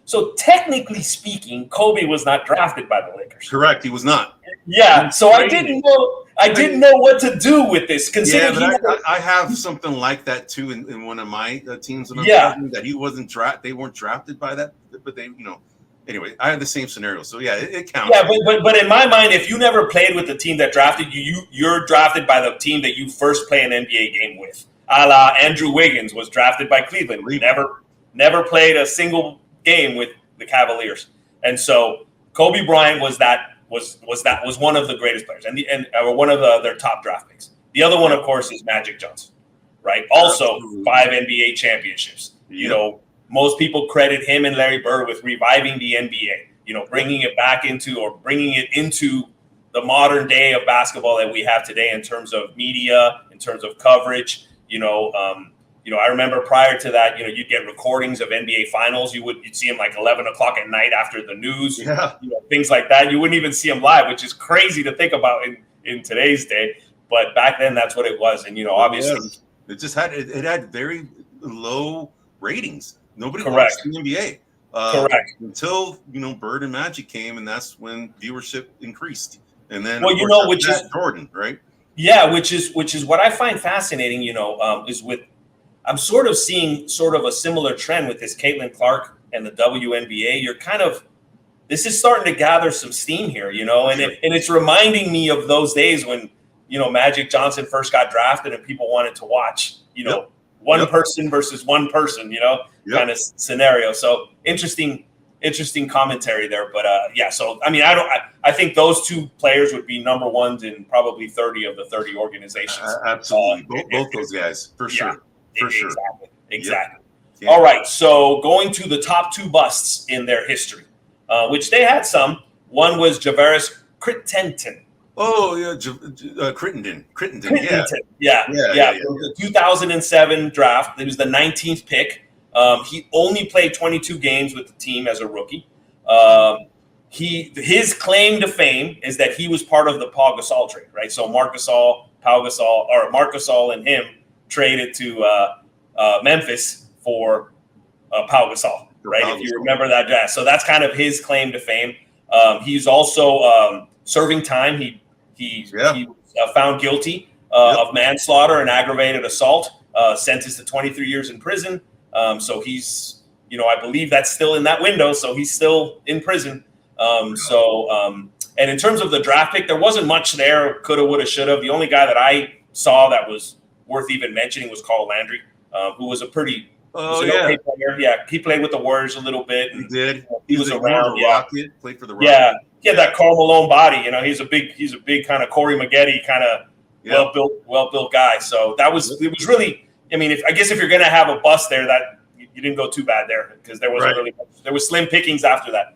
Speaker 2: So technically speaking, Kobe was not drafted by the Lakers.
Speaker 1: Correct, he was not.
Speaker 2: Yeah, so I didn't know what to do with this. Considering
Speaker 1: I have something like that too in one of my teams. That he wasn't drafted. They weren't drafted by that, but they, Anyway, I had the same scenario, so yeah, it counts.
Speaker 2: Yeah, but in my mind, if you never played with the team that drafted you, you're drafted by the team that you first play an NBA game with. A la Andrew Wiggins was drafted by Cleveland. Never played a single game with the Cavaliers, and so Kobe Bryant was that was one of the greatest players and one of their top draft picks. The other one, of course, is Magic Johnson, right? Also,
Speaker 1: Absolutely.
Speaker 2: 5 NBA championships. You know, most people credit him and Larry Bird with reviving the NBA. You know, bringing it into the modern day of basketball that we have today in terms of media, in terms of coverage. I remember prior to that, you'd get recordings of NBA finals. You'd see them like 11 o'clock at night after the news, things like that. You wouldn't even see them live, which is crazy to think about in today's day. But back then, that's what it was. And, obviously
Speaker 1: it just had very low ratings. Nobody
Speaker 2: Correct.
Speaker 1: watched the NBA.
Speaker 2: Correct.
Speaker 1: Until, Bird and Magic came, and that's when viewership increased. And then,
Speaker 2: which is
Speaker 1: Jordan, right?
Speaker 2: Yeah, which is what I find fascinating, is I'm sort of seeing sort of a similar trend with this Caitlin Clark and the WNBA. This is starting to gather some steam here, and it's reminding me of those days when, Magic Johnson first got drafted and people wanted to watch, one person versus one person, kind of scenario. So interesting commentary there. But so I mean, I think those two players would be number ones in probably 30 of the 30 organizations.
Speaker 1: Absolutely. Both those guys, for sure. For sure.
Speaker 2: Exactly. Yep. All right. So going to the top 2 busts in their history, which they had some. One was Javaris Crittenton.
Speaker 1: Oh, yeah. Crittenden.
Speaker 2: Yeah. The 2007 draft. It was the 19th pick. He only played 22 games with the team as a rookie. His claim to fame is that he was part of the Pau Gasol trade, right? So Marc Gasol, Marc Gasol and him traded to Memphis for Pau Gasol, right? If you remember that draft. So that's kind of his claim to fame. He's also serving time. He was found guilty of manslaughter and aggravated assault, sentenced to 23 years in prison. So he's, I believe that's still in that window. So he's still in prison. And in terms of the draft pick, there wasn't much there. Coulda, woulda, shoulda. The only guy that I saw that was worth even mentioning was Carl Landry, who was okay player. Yeah, he played with the Warriors a little bit.
Speaker 1: He did.
Speaker 2: He was around.
Speaker 1: Rocket, played for the Rocket.
Speaker 2: Yeah, he had that Karl Malone body. He's a big kind of Corey Maggette kind of well built guy. So it was really. I mean, if you're going to have a bust there, that you didn't go too bad there because there wasn't really much. There was slim pickings after that.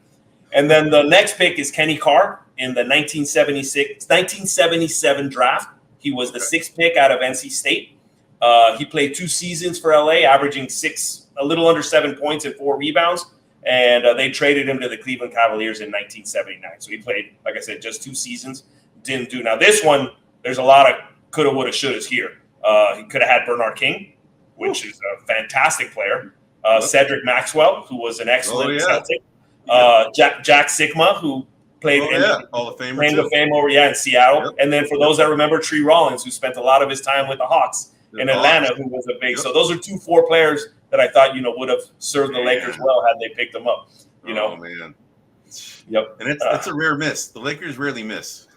Speaker 2: And then the next pick is Kenny Carr in the 1977 draft. He was the 6th pick out of NC State. He played 2 seasons for LA, averaging a little under 7 points and 4 rebounds. And they traded him to the Cleveland Cavaliers in 1979. So he played, like I said, just 2 seasons. Didn't do. Now this one, there's a lot of coulda, woulda, shouldas here. He could have had Bernard King, which is a fantastic player. Cedric Maxwell, who was an excellent Celtic. Jack Sikma, who played
Speaker 1: Hall of Fame
Speaker 2: over in Seattle. Yep. And then for those that remember, Tree Rollins, who spent a lot of his time with the Hawks in Atlanta, who was a big. Yep. So those are 4 players that I thought would have served the Lakers well had they picked them up. Oh
Speaker 1: man.
Speaker 2: Yep.
Speaker 1: And it's a rare miss. The Lakers rarely miss.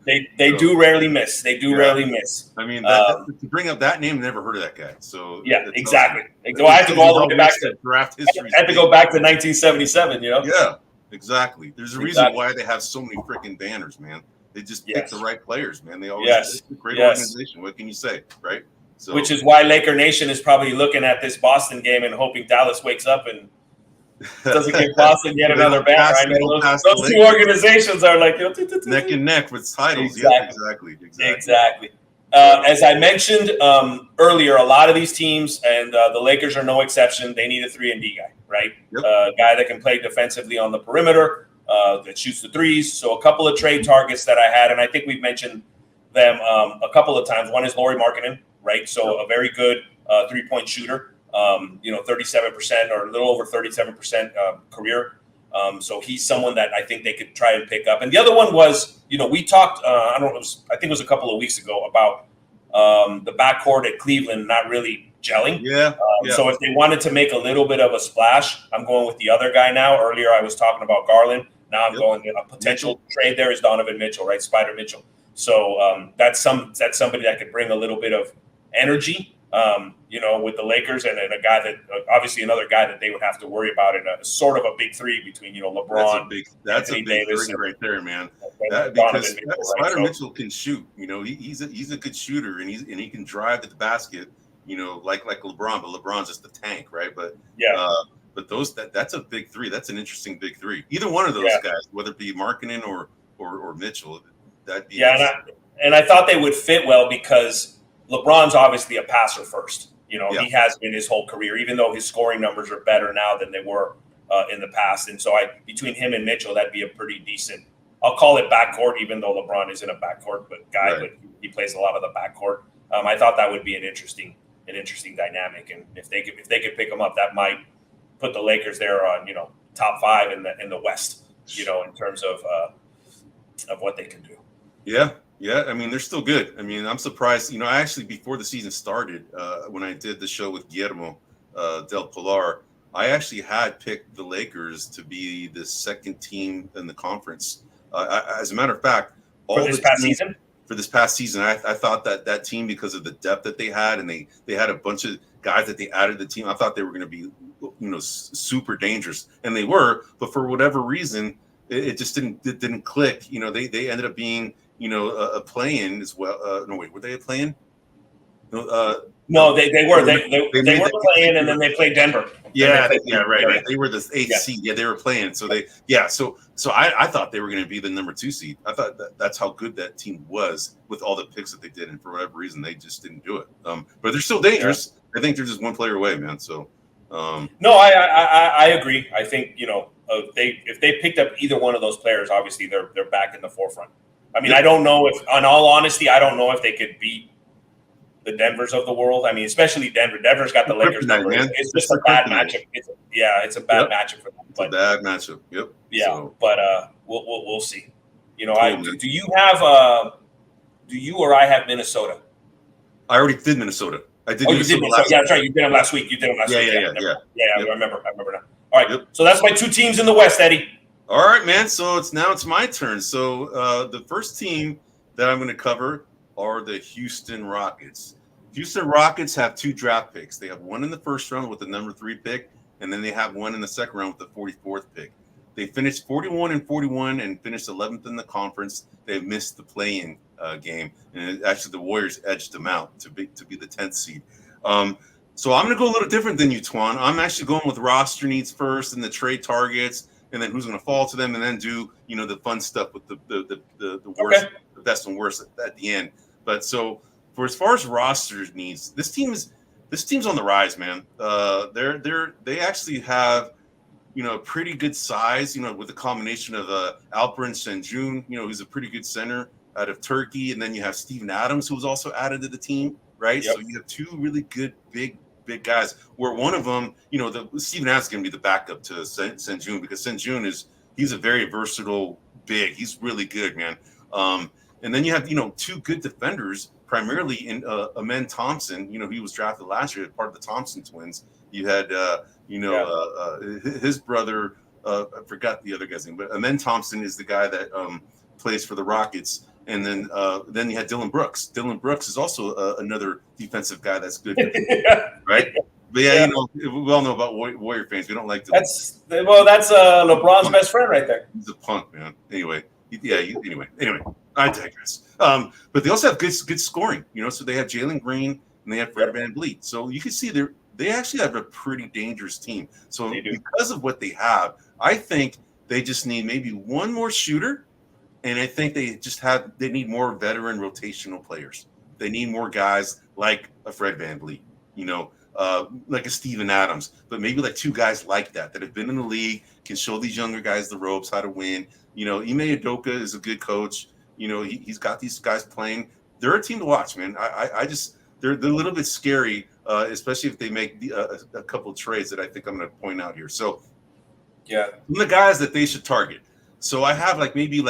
Speaker 2: They do rarely miss. Rarely miss.
Speaker 1: I mean, to bring up that name, never heard of that guy. So
Speaker 2: exactly. So I have to go all the way back to
Speaker 1: draft history.
Speaker 2: I had to go back to 1977.
Speaker 1: Yeah, exactly. There's a reason why they have so many freaking banners, man. They just pick the right players, man. They always it's a great organization. What can you say, right? So,
Speaker 2: which is why Laker Nation is probably looking at this Boston game and hoping Dallas wakes up and doesn't give Boston yet another banner. I know those 2 organizations are like
Speaker 1: neck and neck with titles.
Speaker 2: Exactly.
Speaker 1: Yeah,
Speaker 2: exactly. As I mentioned earlier, a lot of these teams, and the Lakers are no exception, they need a 3-and-D guy, right?
Speaker 1: Yep.
Speaker 2: A guy that can play defensively on the perimeter, that shoots the threes. So a couple of trade targets that I had, and I think we've mentioned them a couple of times. One is Lauri Markkanen, right? So a very good 3-point shooter. 37% or a little over 37% career. So he's someone that I think they could try and pick up. And the other one was, we talked, I think it was a couple of weeks ago about the backcourt at Cleveland not really gelling. So if they wanted to make a little bit of a splash, I'm going with the other guy now. Earlier I was talking about Garland. Now I'm going a potential trade there is Donovan Mitchell, right? Spider Mitchell. So that's somebody that could bring a little bit of energy. with the Lakers and a guy that obviously another guy that they would have to worry about in a sort of a big three between LeBron,
Speaker 1: that's a
Speaker 2: Anthony
Speaker 1: big
Speaker 2: Davis,
Speaker 1: three right there, man.
Speaker 2: and
Speaker 1: Because
Speaker 2: Donovan Mitchell, right?
Speaker 1: Spider Mitchell can shoot. He's a good shooter, and he can drive to the basket. Like LeBron, but LeBron's just a tank, right? But but that's a big three. That's an interesting big three. Either one of those guys, whether it be Markkanen or Mitchell, that'd be
Speaker 2: and I thought they would fit well because LeBron's obviously a passer first. He has been his whole career, even though his scoring numbers are better now than they were in the past. And so between him and Mitchell, that'd be a pretty decent. I'll call it backcourt, even though LeBron isn't a backcourt, but he plays a lot of the backcourt. I thought that would be an interesting dynamic, and if they could pick them up, that might put the Lakers there on top 5 in the West, in terms of what they can do.
Speaker 1: Yeah, I mean, they're still good. I mean, I'm surprised. I actually, before the season started, when I did the show with Guillermo Del Pilar, I actually had picked the Lakers to be the second team in the conference. As a matter of fact,
Speaker 2: for this
Speaker 1: past season, I thought that team, because of the depth that they had, and they had a bunch of guys that they added to the team, I thought they were going to be, super dangerous, and they were. But for whatever reason, it just didn't click. They ended up being a play-in as well. No, wait, were they a play-in?
Speaker 2: No, they were. They were playing, and then they played Denver.
Speaker 1: Right. They were the 8th seed. Yeah, they were playing. So I thought they were going to be the number 2 seed. I thought that's how good that team was with all the picks that they did, and for whatever reason, they just didn't do it. But they're still dangerous. Yeah. I think they're just one player away, man. So.
Speaker 2: No, I agree. I think if they picked up either one of those players, obviously they're back in the forefront. I mean, I don't know if, in all honesty, I don't know if they could beat the Denvers of the world. I mean, especially Denver. Denver's got the Lakers number. It's just a bad matchup. It's a bad matchup for them.
Speaker 1: It's a bad matchup. Yep.
Speaker 2: Yeah, so. But we'll see. Do you or I have Minnesota?
Speaker 1: I already did Minnesota. I did.
Speaker 2: Oh, you did Minnesota. Yeah, that's right. You did them last week. Yeah. I remember now. All right. So that's my 2 teams in the West, Eddie.
Speaker 1: All right, man. So it's my turn. So the first team that I'm going to cover are the Houston Rockets. Houston Rockets have 2 draft picks. They have one in the first round with the number 3 pick, and then they have one in the second round with the 44th pick. They finished 41-41 and finished 11th in the conference. They missed the play-in game, and actually the Warriors edged them out to be the 10th seed. So I'm going to go a little different than you, Twan. I'm actually going with roster needs first, and the trade targets, and then who's going to fall to them, and then do the fun stuff with the worst, the best and worst at the end. But so for as far as roster needs, this team's on the rise, man. They actually have a pretty good size, with a combination of Alperen Sengun, who's a pretty good center out of Turkey, and then you have Steven Adams, who was also added to the team, right? Yep. So you have 2 really good big guys, where one of them, Steven Adams is going to be the backup to Sengun, because Sengun he's a very versatile big. He's really good, man. And then you have 2 good defenders, primarily in Amen Thompson. He was drafted last year as part of the Thompson twins. You had his brother. I forgot the other guy's name, but Amen Thompson is the guy that plays for the Rockets. And then you had Dylan Brooks. Dylan Brooks is also another defensive guy that's good, right? But we all know about Warrior fans. We don't like Dylan.
Speaker 2: That's LeBron's best friend right there.
Speaker 1: He's a punk, man. Anyway, I digress. But they also have good scoring. So they have Jalen Green and they have Fred VanVleet. So you can see they actually have a pretty dangerous team. So because of what they have, I think they just need maybe one more shooter. And I think they need more veteran rotational players. They need more guys like a Fred VanVleet, like a Steven Adams, but maybe like 2 guys like that have been in the league, can show these younger guys the ropes, how to win. Ime Udoka is a good coach. He's got these guys playing. They're a team to watch, man. They're a little bit scary, especially if they make a couple of trades that I think I'm going to point out here. So, the guys that they should target. So I have maybe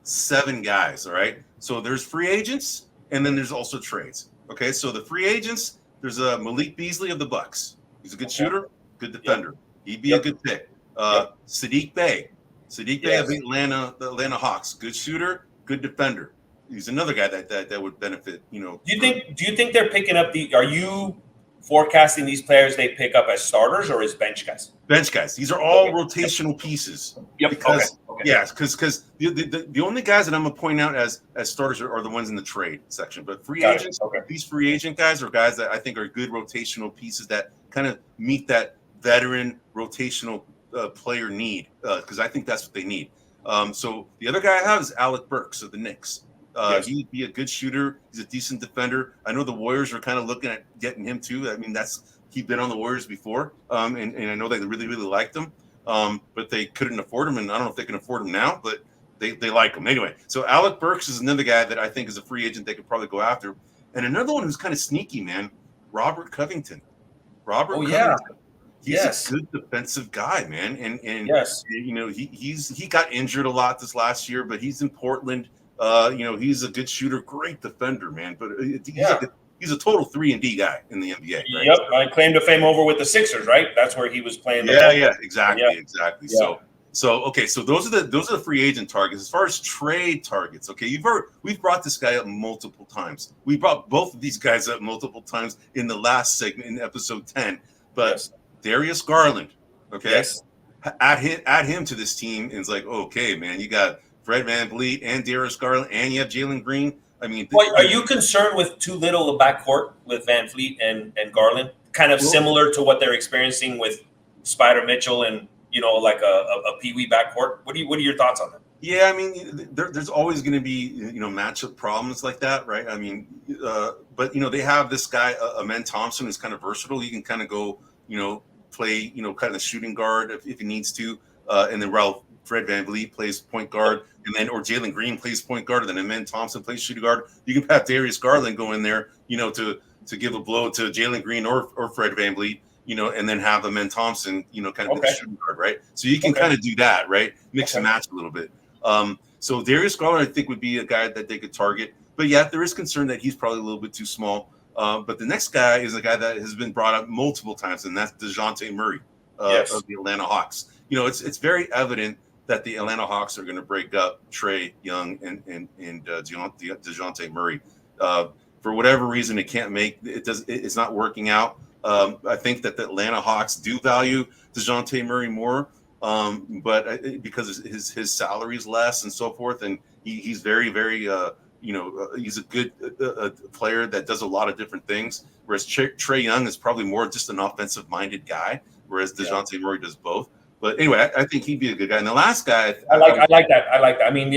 Speaker 1: 7 guys, all right? So there's free agents, and then there's also trades. Okay, so the free agents, there's Malik Beasley of the Bucks. He's a good shooter, good defender. He'd be a good pick. Sadiq Bey of the Atlanta Hawks. Good shooter, good defender. He's another guy that would benefit,
Speaker 2: Do you think they're picking up are you forecasting these players they pick up as starters or as bench guys?
Speaker 1: Bench guys. These are all rotational pieces.
Speaker 2: Yep.
Speaker 1: Because because the only guys that I'm gonna point out as starters are the ones in the trade section. But free agents, these free agent guys are guys that I think are good rotational pieces that kind of meet that veteran rotational player need, because I think that's what they need. So the other guy I have is Alec Burks of the Knicks. He'd be a good shooter. He's a decent defender. I know the Warriors are kind of looking at getting him too. I mean, he's been on the Warriors before, and I know they really, really liked him, but they couldn't afford him, and I don't know if they can afford him now, but they like him anyway. So Alec Burks is another guy that I think is a free agent they could probably go after. And another one who's kind of sneaky, man, Robert Covington. Covington. He's a good defensive guy, man, and you know he got injured a lot this last year, but he's in Portland. You know, he's a good shooter, great defender, man. But he's a total 3-and-D guy in the NBA. Right?
Speaker 2: Yep, I claim to fame over with the Sixers, right? That's where he was playing.
Speaker 1: Exactly.
Speaker 2: Yeah.
Speaker 1: So those are the free agent targets. As far as trade targets, okay, we've brought this guy up multiple times. We brought both of these guys up multiple times in the last segment in episode 10. But Darius Garland, add him to this team, and it's like, okay, man, you got Fred VanVleet and Darius Garland, and you have Jalen Green. I mean,
Speaker 2: are you concerned with too little of backcourt with VanVleet and Garland? Kind of similar to what they're experiencing with Spider Mitchell and, you know, like a Pee Wee backcourt. What are your thoughts on that?
Speaker 1: Yeah, I mean, there's always going to be, you know, matchup problems like that, right? I mean, but you know, they have this guy, Amen Thompson, who's kind of versatile. He can kind of go, you know, play, you know, kind of shooting guard if he needs to, and then Fred VanVleet plays point guard, and then or Jalen Green plays point guard, and then Amen Thompson plays shooting guard. You can have Darius Garland go in there, you know, to give a blow to Jalen Green or Fred VanVleet, you know, and then have Amen Thompson, you know, kind of be the shooting guard, right? So you can kind of do that, right? Mix and match a little bit. So Darius Garland, I think, would be a guy that they could target. But yeah, there is concern that he's probably a little bit too small. But the next guy is a guy that has been brought up multiple times, and that's DeJounte Murray of the Atlanta Hawks. You know, it's very evident that the Atlanta Hawks are going to break up Trae Young and DeJounte Murray. For whatever reason, it can't make it. It's not working out. I think that the Atlanta Hawks do value DeJounte Murray more, but because his salary is less and so forth, and he's very, very he's a good player that does a lot of different things. Whereas Trae Young is probably more just an offensive-minded guy, whereas DeJounte Murray does both. But anyway, I think he'd be a good guy. And the last guy,
Speaker 2: I like that. I mean,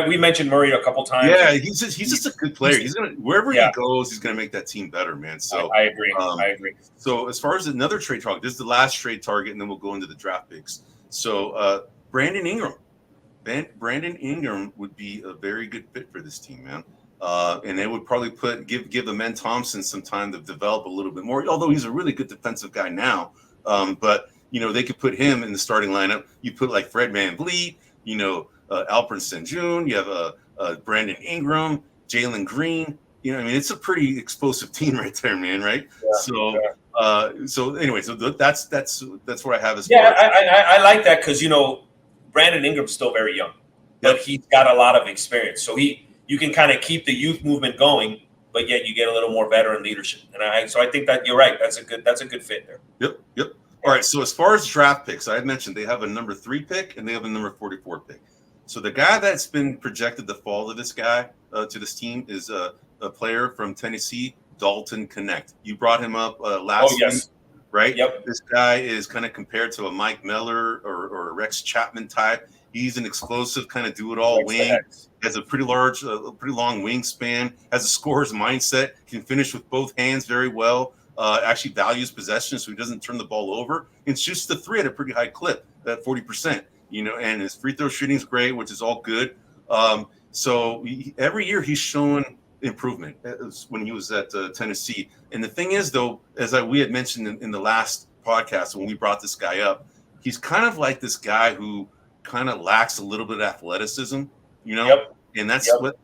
Speaker 2: we mentioned Murray a couple times.
Speaker 1: Yeah, he's just a good player. He's gonna wherever he goes, he's gonna make that team better, man. So
Speaker 2: I agree.
Speaker 1: So as far as another trade target, this is the last trade target, and then we'll go into the draft picks. So Brandon Ingram. Brandon Ingram would be a very good fit for this team, man. And they would probably give Amen Thompson some time to develop a little bit more, although he's a really good defensive guy now. But you know, they could put him in the starting lineup. You put like Fred VanVleet, you know, Alperen Sengun. You have Brandon Ingram, Jalen Green. You know, I mean, it's a pretty explosive team right there, man. Right? So anyway, so that's what I have as
Speaker 2: far. I like that because, you know, Brandon Ingram's still very young, but he's got a lot of experience. So you can kind of keep the youth movement going, but yet you get a little more veteran leadership. And so I think that you're right. That's a good fit there.
Speaker 1: Yep. All right, so as far as draft picks, I had mentioned they have a number 3 pick and they have a number 44 pick. So the guy that's been projected to fall to this team is a player from Tennessee, Dalton Connect. You brought him up last week, right?
Speaker 2: Yep.
Speaker 1: This guy is kind of compared to a Mike Miller or a Rex Chapman type. He's an explosive kind of do-it-all wing. Has a pretty long wingspan. Has a scorer's mindset. Can finish with both hands very well. Actually values possession, so he doesn't turn the ball over. And shoots the 3 at a pretty high clip, at 40%. You know, and his free throw shooting is great, which is all good. So every year he's showing improvement when he was at Tennessee. And the thing is, though, as we had mentioned in the last podcast when we brought this guy up, he's kind of like this guy who kind of lacks a little bit of athleticism. You know, and that's what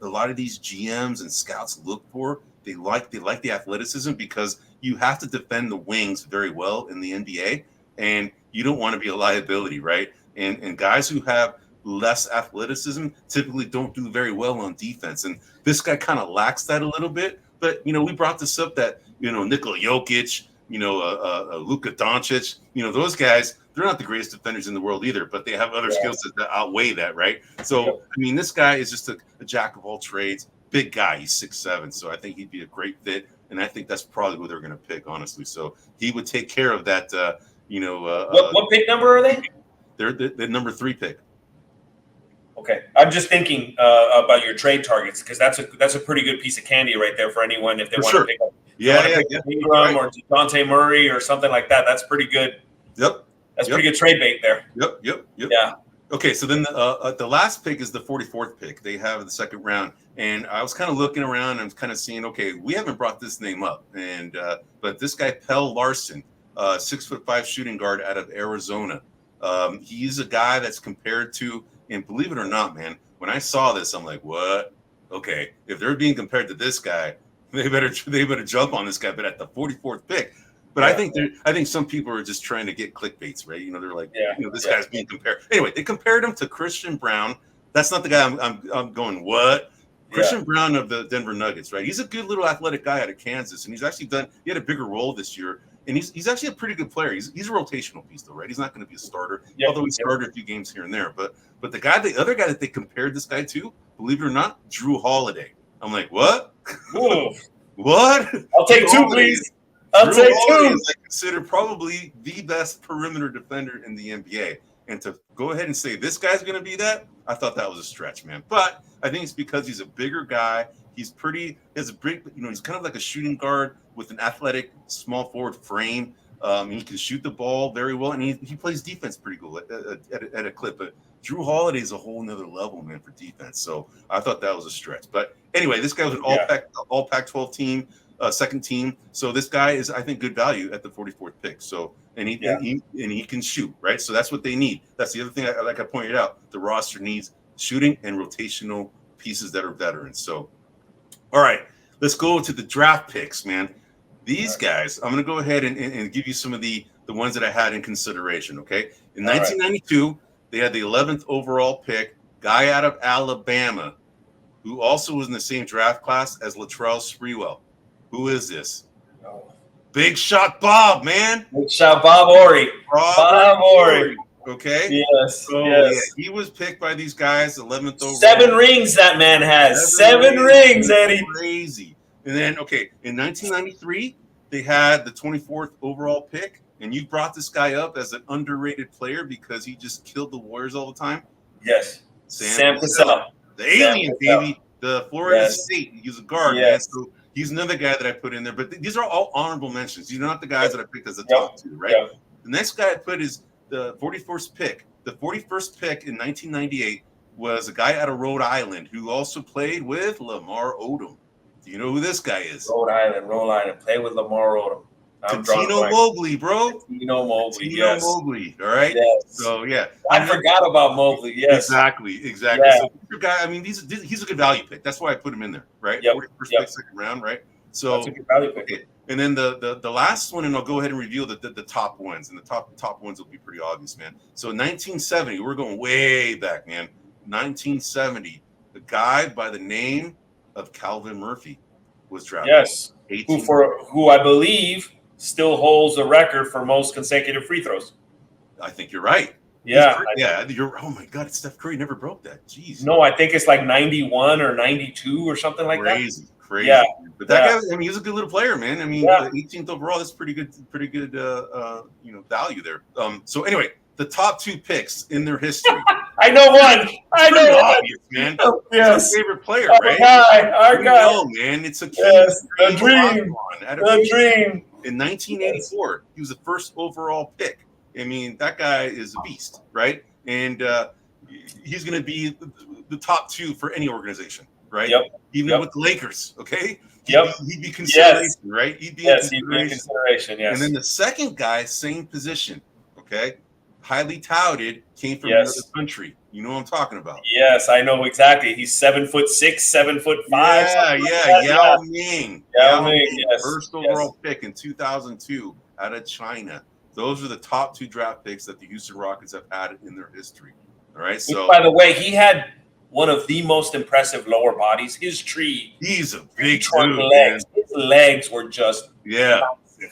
Speaker 1: a lot of these GMs and scouts look for. They like the athleticism because you have to defend the wings very well in the NBA, and you don't want to be a liability, right? And guys who have less athleticism typically don't do very well on defense. And this guy kind of lacks that a little bit. But, you know, we brought this up that Nikola Jokic, Luka Doncic, those guys, they're not the greatest defenders in the world either, but they have other skill sets that outweigh that, right? So, this guy is just a jack of all trades, big guy. He's 6'7", so I think he'd be a great fit, and I think that's probably who they're going to pick, honestly. So he would take care of that.
Speaker 2: What pick number are they?
Speaker 1: They're the number 3 pick.
Speaker 2: Okay, I'm just thinking about your trade targets because that's a pretty good piece of candy right there for anyone if they want to pick up. Ingram or Dejounte Murray or something like that. That's pretty good.
Speaker 1: Yep,
Speaker 2: that's pretty good trade bait there.
Speaker 1: Yep.
Speaker 2: Yeah.
Speaker 1: Okay, so then the last pick is the 44th pick. They have the second round, and I was kind of looking around and kind of seeing, okay, we haven't brought this name up, and but this guy Pell Larson, 6'5" shooting guard out of Arizona. He's a guy that's compared to. And believe it or not, man, when I saw this, I'm like, what? Okay, if they're being compared to this guy, they better jump on this guy. But at the 44th pick, but I think some people are just trying to get clickbaits, right? They're like, this guy's being compared. Anyway, they compared him to Christian Brown. That's not the guy I'm going, what? Christian Brown of the Denver Nuggets, right? He's a good little athletic guy out of Kansas, and he's actually he had a bigger role this year. And he's actually a pretty good player. He's a rotational piece, though, right? He's not going to be a starter, although he started a few games here and there. But the other guy that they compared this guy to, believe it or not, Drew Holiday. I'm like, what? What?
Speaker 2: I'll take 2, please. I'll take 2.
Speaker 1: Is considered probably the best perimeter defender in the NBA. And to go ahead and say this guy's going to be that, I thought that was a stretch, man. But I think it's because he's a bigger guy. He has a big, he's kind of like a shooting guard with an athletic small forward frame. He can shoot the ball very well, and he plays defense pretty good at a clip. But Drew Holiday is a whole nother level, man, for defense. So I thought that was a stretch. But anyway, this guy was an all Pac-12 team, second team. So this guy is, I think, good value at the 44th pick. So and he can shoot, right? So that's what they need. That's the other thing, like I pointed out, the roster needs shooting and rotational pieces that are veterans. So. All right, let's go to the draft picks, man. These guys, I'm going to go ahead and give you some of the ones that I had in consideration, okay? In 1992, they had the 11th overall pick, guy out of Alabama, who also was in the same draft class as Latrell Sprewell. Who is this? Oh. Big Shot Bob, man.
Speaker 2: Big Shot Bob Horry. Bob Horry.
Speaker 1: Okay.
Speaker 2: Yes. So, yes.
Speaker 1: Yeah, he was picked by these guys, 11th overall.
Speaker 2: 7 rings that man has. 7 rings, Eddie.
Speaker 1: Crazy. And then, in 1993, they had the 24th overall pick, and you brought this guy up as an underrated player because he just killed the Warriors all the time.
Speaker 2: Yes. Sam Cassell.
Speaker 1: The alien, baby. The Florida State. He's a guard, man. So he's another guy that I put in there. But these are all honorable mentions. These are not the guys that I picked as the top 2, right? Yep. The next guy I put is the 41st pick. The 41st pick in 1998 was a guy out of Rhode Island who also played with Lamar Odom. Do you know who this guy is?
Speaker 2: Rhode Island. Play with Lamar Odom.
Speaker 1: Tino Mobley, bro.
Speaker 2: Tino Mobley,
Speaker 1: Mobley, all right?
Speaker 2: Yes.
Speaker 1: So, yeah.
Speaker 2: I forgot about Mobley, yes.
Speaker 1: Exactly. Yeah. So, guy, I mean, he's a good value pick. That's why I put him in there, right?
Speaker 2: Yep.
Speaker 1: First pick, second round, right? So,
Speaker 2: that's a good value pick.
Speaker 1: Okay. And then the last one, and I'll go ahead and reveal the top ones, and the top ones will be pretty obvious, man. So 1970, we're going way back, man. 1970, the guy by the name of Calvin Murphy was drafted.
Speaker 2: Yes, who I believe still holds the record for most consecutive free throws.
Speaker 1: I think you're right.
Speaker 2: Yeah,
Speaker 1: Oh my God, Steph Curry never broke that. Jeez.
Speaker 2: No, I think it's like 91 or 92 or something like that.
Speaker 1: Crazy. Yeah. But that guy, I mean, he's a good little player, man. I mean, 18th overall, that's pretty good, value there. So anyway, the top 2 picks in their history.
Speaker 2: I know one. I know one.
Speaker 1: Obvious, man.
Speaker 2: Yes.
Speaker 1: It's your favorite player, right?
Speaker 2: Our guy.
Speaker 1: Man, it's a
Speaker 2: the dream. The dream.
Speaker 1: In 1984, he was the first overall pick. I mean, that guy is a beast, right? And he's going to be the top 2 for any organization. Right?
Speaker 2: Yep.
Speaker 1: Even with the Lakers, okay? He'd be consideration, right? He'd be
Speaker 2: consideration, yes.
Speaker 1: And then the second guy, same position, okay? Highly touted, came from another country. You know what I'm talking about.
Speaker 2: Yes, I know exactly. He's 7'6", 7'5".
Speaker 1: Yao Ming.
Speaker 2: Yao Ming, yes.
Speaker 1: First overall pick in 2002 out of China. Those are the top 2 draft picks that the Houston Rockets have had in their history. All right. So,
Speaker 2: by the way, he had one of the most impressive lower bodies. His tree.
Speaker 1: He's a big
Speaker 2: dude, legs. His legs were just massive.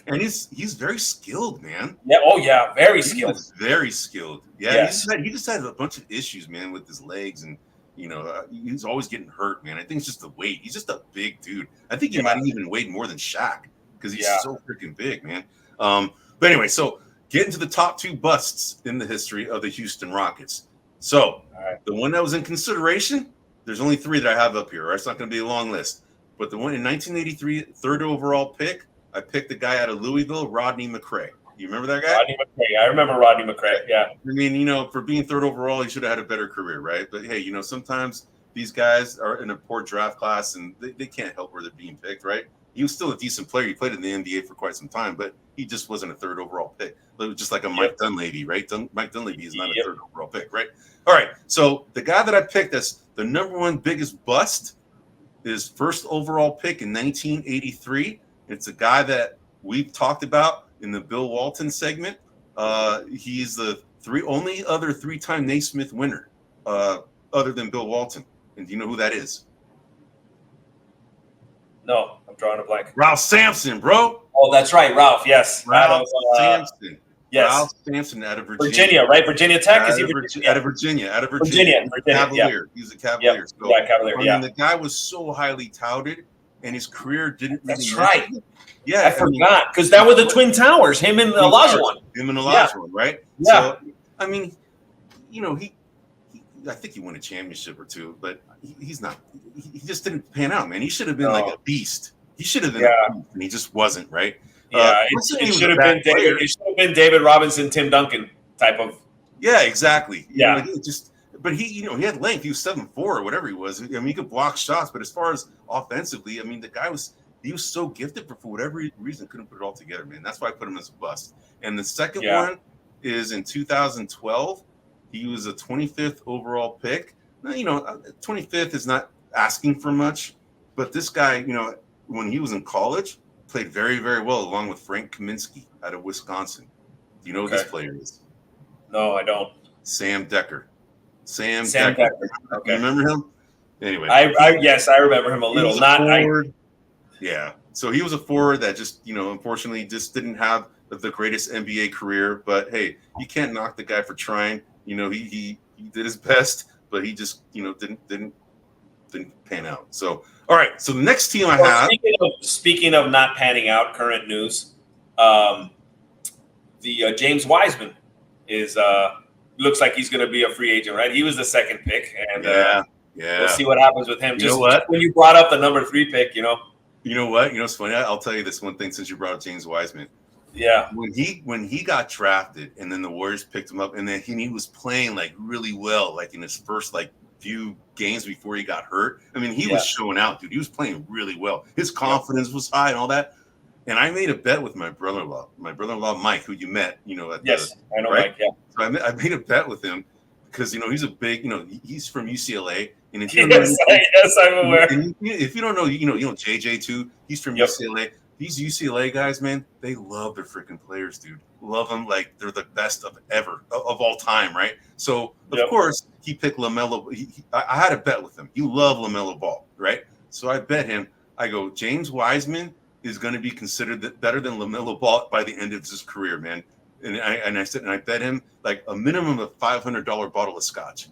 Speaker 1: And he's very skilled, man.
Speaker 2: Yeah. Oh yeah, very skilled.
Speaker 1: Very skilled. Yeah.
Speaker 2: Yes.
Speaker 1: He just had a bunch of issues, man, with his legs, and he's always getting hurt, man. I think it's just the weight. He's just a big dude. I think he might have even weighed more than Shaq because he's so freaking big, man. But anyway, so get into the top 2 busts in the history of the Houston Rockets. So the one that was in consideration, there's only 3 that I have up here. Right? It's not going to be a long list. But the one in 1983, third overall pick, I picked the guy out of Louisville, Rodney McRae. You remember that guy?
Speaker 2: Rodney McRae. I remember Rodney McRae. Yeah.
Speaker 1: I mean, for being third overall, he should have had a better career, right? But hey, sometimes these guys are in a poor draft class and they can't help where they're being picked, right? He was still a decent player. He played in the NBA for quite some time, but he just wasn't a third overall pick. Just like a Mike Dunleavy, right? Mike Dunleavy is not a third overall pick, right? All right. So the guy that I picked as the number 1 biggest bust is first overall pick in 1983. It's a guy that we've talked about in the Bill Walton segment. He's the only other 3-time Naismith winner other than Bill Walton. And do you know who that is?
Speaker 2: No, I'm drawing a blank.
Speaker 1: Ralph Sampson, bro.
Speaker 2: Oh, that's right, Ralph. Yes,
Speaker 1: Ralph Sampson.
Speaker 2: Yes,
Speaker 1: Ralph Sampson out of Virginia.
Speaker 2: Virginia, right? Virginia Tech. Out
Speaker 1: of Virginia. Cavalier. He's a Cavalier.
Speaker 2: Yep.
Speaker 1: So,
Speaker 2: Cavalier.
Speaker 1: I mean, the guy was so highly touted, and his career didn't really.
Speaker 2: That's right.
Speaker 1: Yeah,
Speaker 2: I forgot because that were the Twin Towers. Him and Olajuwon.
Speaker 1: Right?
Speaker 2: Yeah.
Speaker 1: So, I mean, I think he won a championship or 2, but he's not. He just didn't pan out, man. He should have been like a beast. He should have been a beast, and he just wasn't, right?
Speaker 2: Yeah, it should have been David. It should have been David Robinson, Tim Duncan type of.
Speaker 1: Yeah, exactly. But he had length. He was 7'4" or whatever he was. I mean, he could block shots, but as far as offensively, I mean, the guy was so gifted, but for whatever reason, couldn't put it all together, man. That's why I put him as a bust. And the second one is in 2012. He was a 25th overall pick. Now, 25th is not asking for much, but this guy, when he was in college, played very, very well along with Frank Kaminsky out of Wisconsin. Do you know who this player is?
Speaker 2: No, I don't.
Speaker 1: Sam Decker. Sam
Speaker 2: Decker.
Speaker 1: Okay. You remember him? Anyway.
Speaker 2: Yes, I remember him a little.
Speaker 1: Yeah. So he was a forward that just, unfortunately just didn't have the greatest NBA career. But hey, you can't knock the guy for trying. He did his best, but he just, didn't pan out. So, all right. So the next team I have.
Speaker 2: Speaking of not panning out, current news, the James Wiseman is looks like he's going to be a free agent, right? He was the 2nd pick, and we'll see what happens with him. Just when you brought up the number 3 pick,
Speaker 1: You know what? It's funny. I'll tell you this one thing since you brought up James Wiseman.
Speaker 2: Yeah.
Speaker 1: When he got drafted, and then the Warriors picked him up, and then he was playing like really well, like in his first few games before he got hurt. I mean, he was showing out, dude. He was playing really well. His confidence was high and all that. And I made a bet with my brother-in-law, Mike, who you met, I know
Speaker 2: Mike. Yeah.
Speaker 1: So I made a bet with him because he's a big, he's from UCLA, and if
Speaker 2: I'm aware.
Speaker 1: If you don't know, JJ too. He's from UCLA. These UCLA guys, man, they love their freaking players, dude. Love them like they're the best of all time, right? So of course he picked LaMelo. I had a bet with him. You love LaMelo Ball, right? So I bet him. I go, James Wiseman is going to be considered better than LaMelo Ball by the end of his career, man. And I bet him like a minimum of $500 bottle of scotch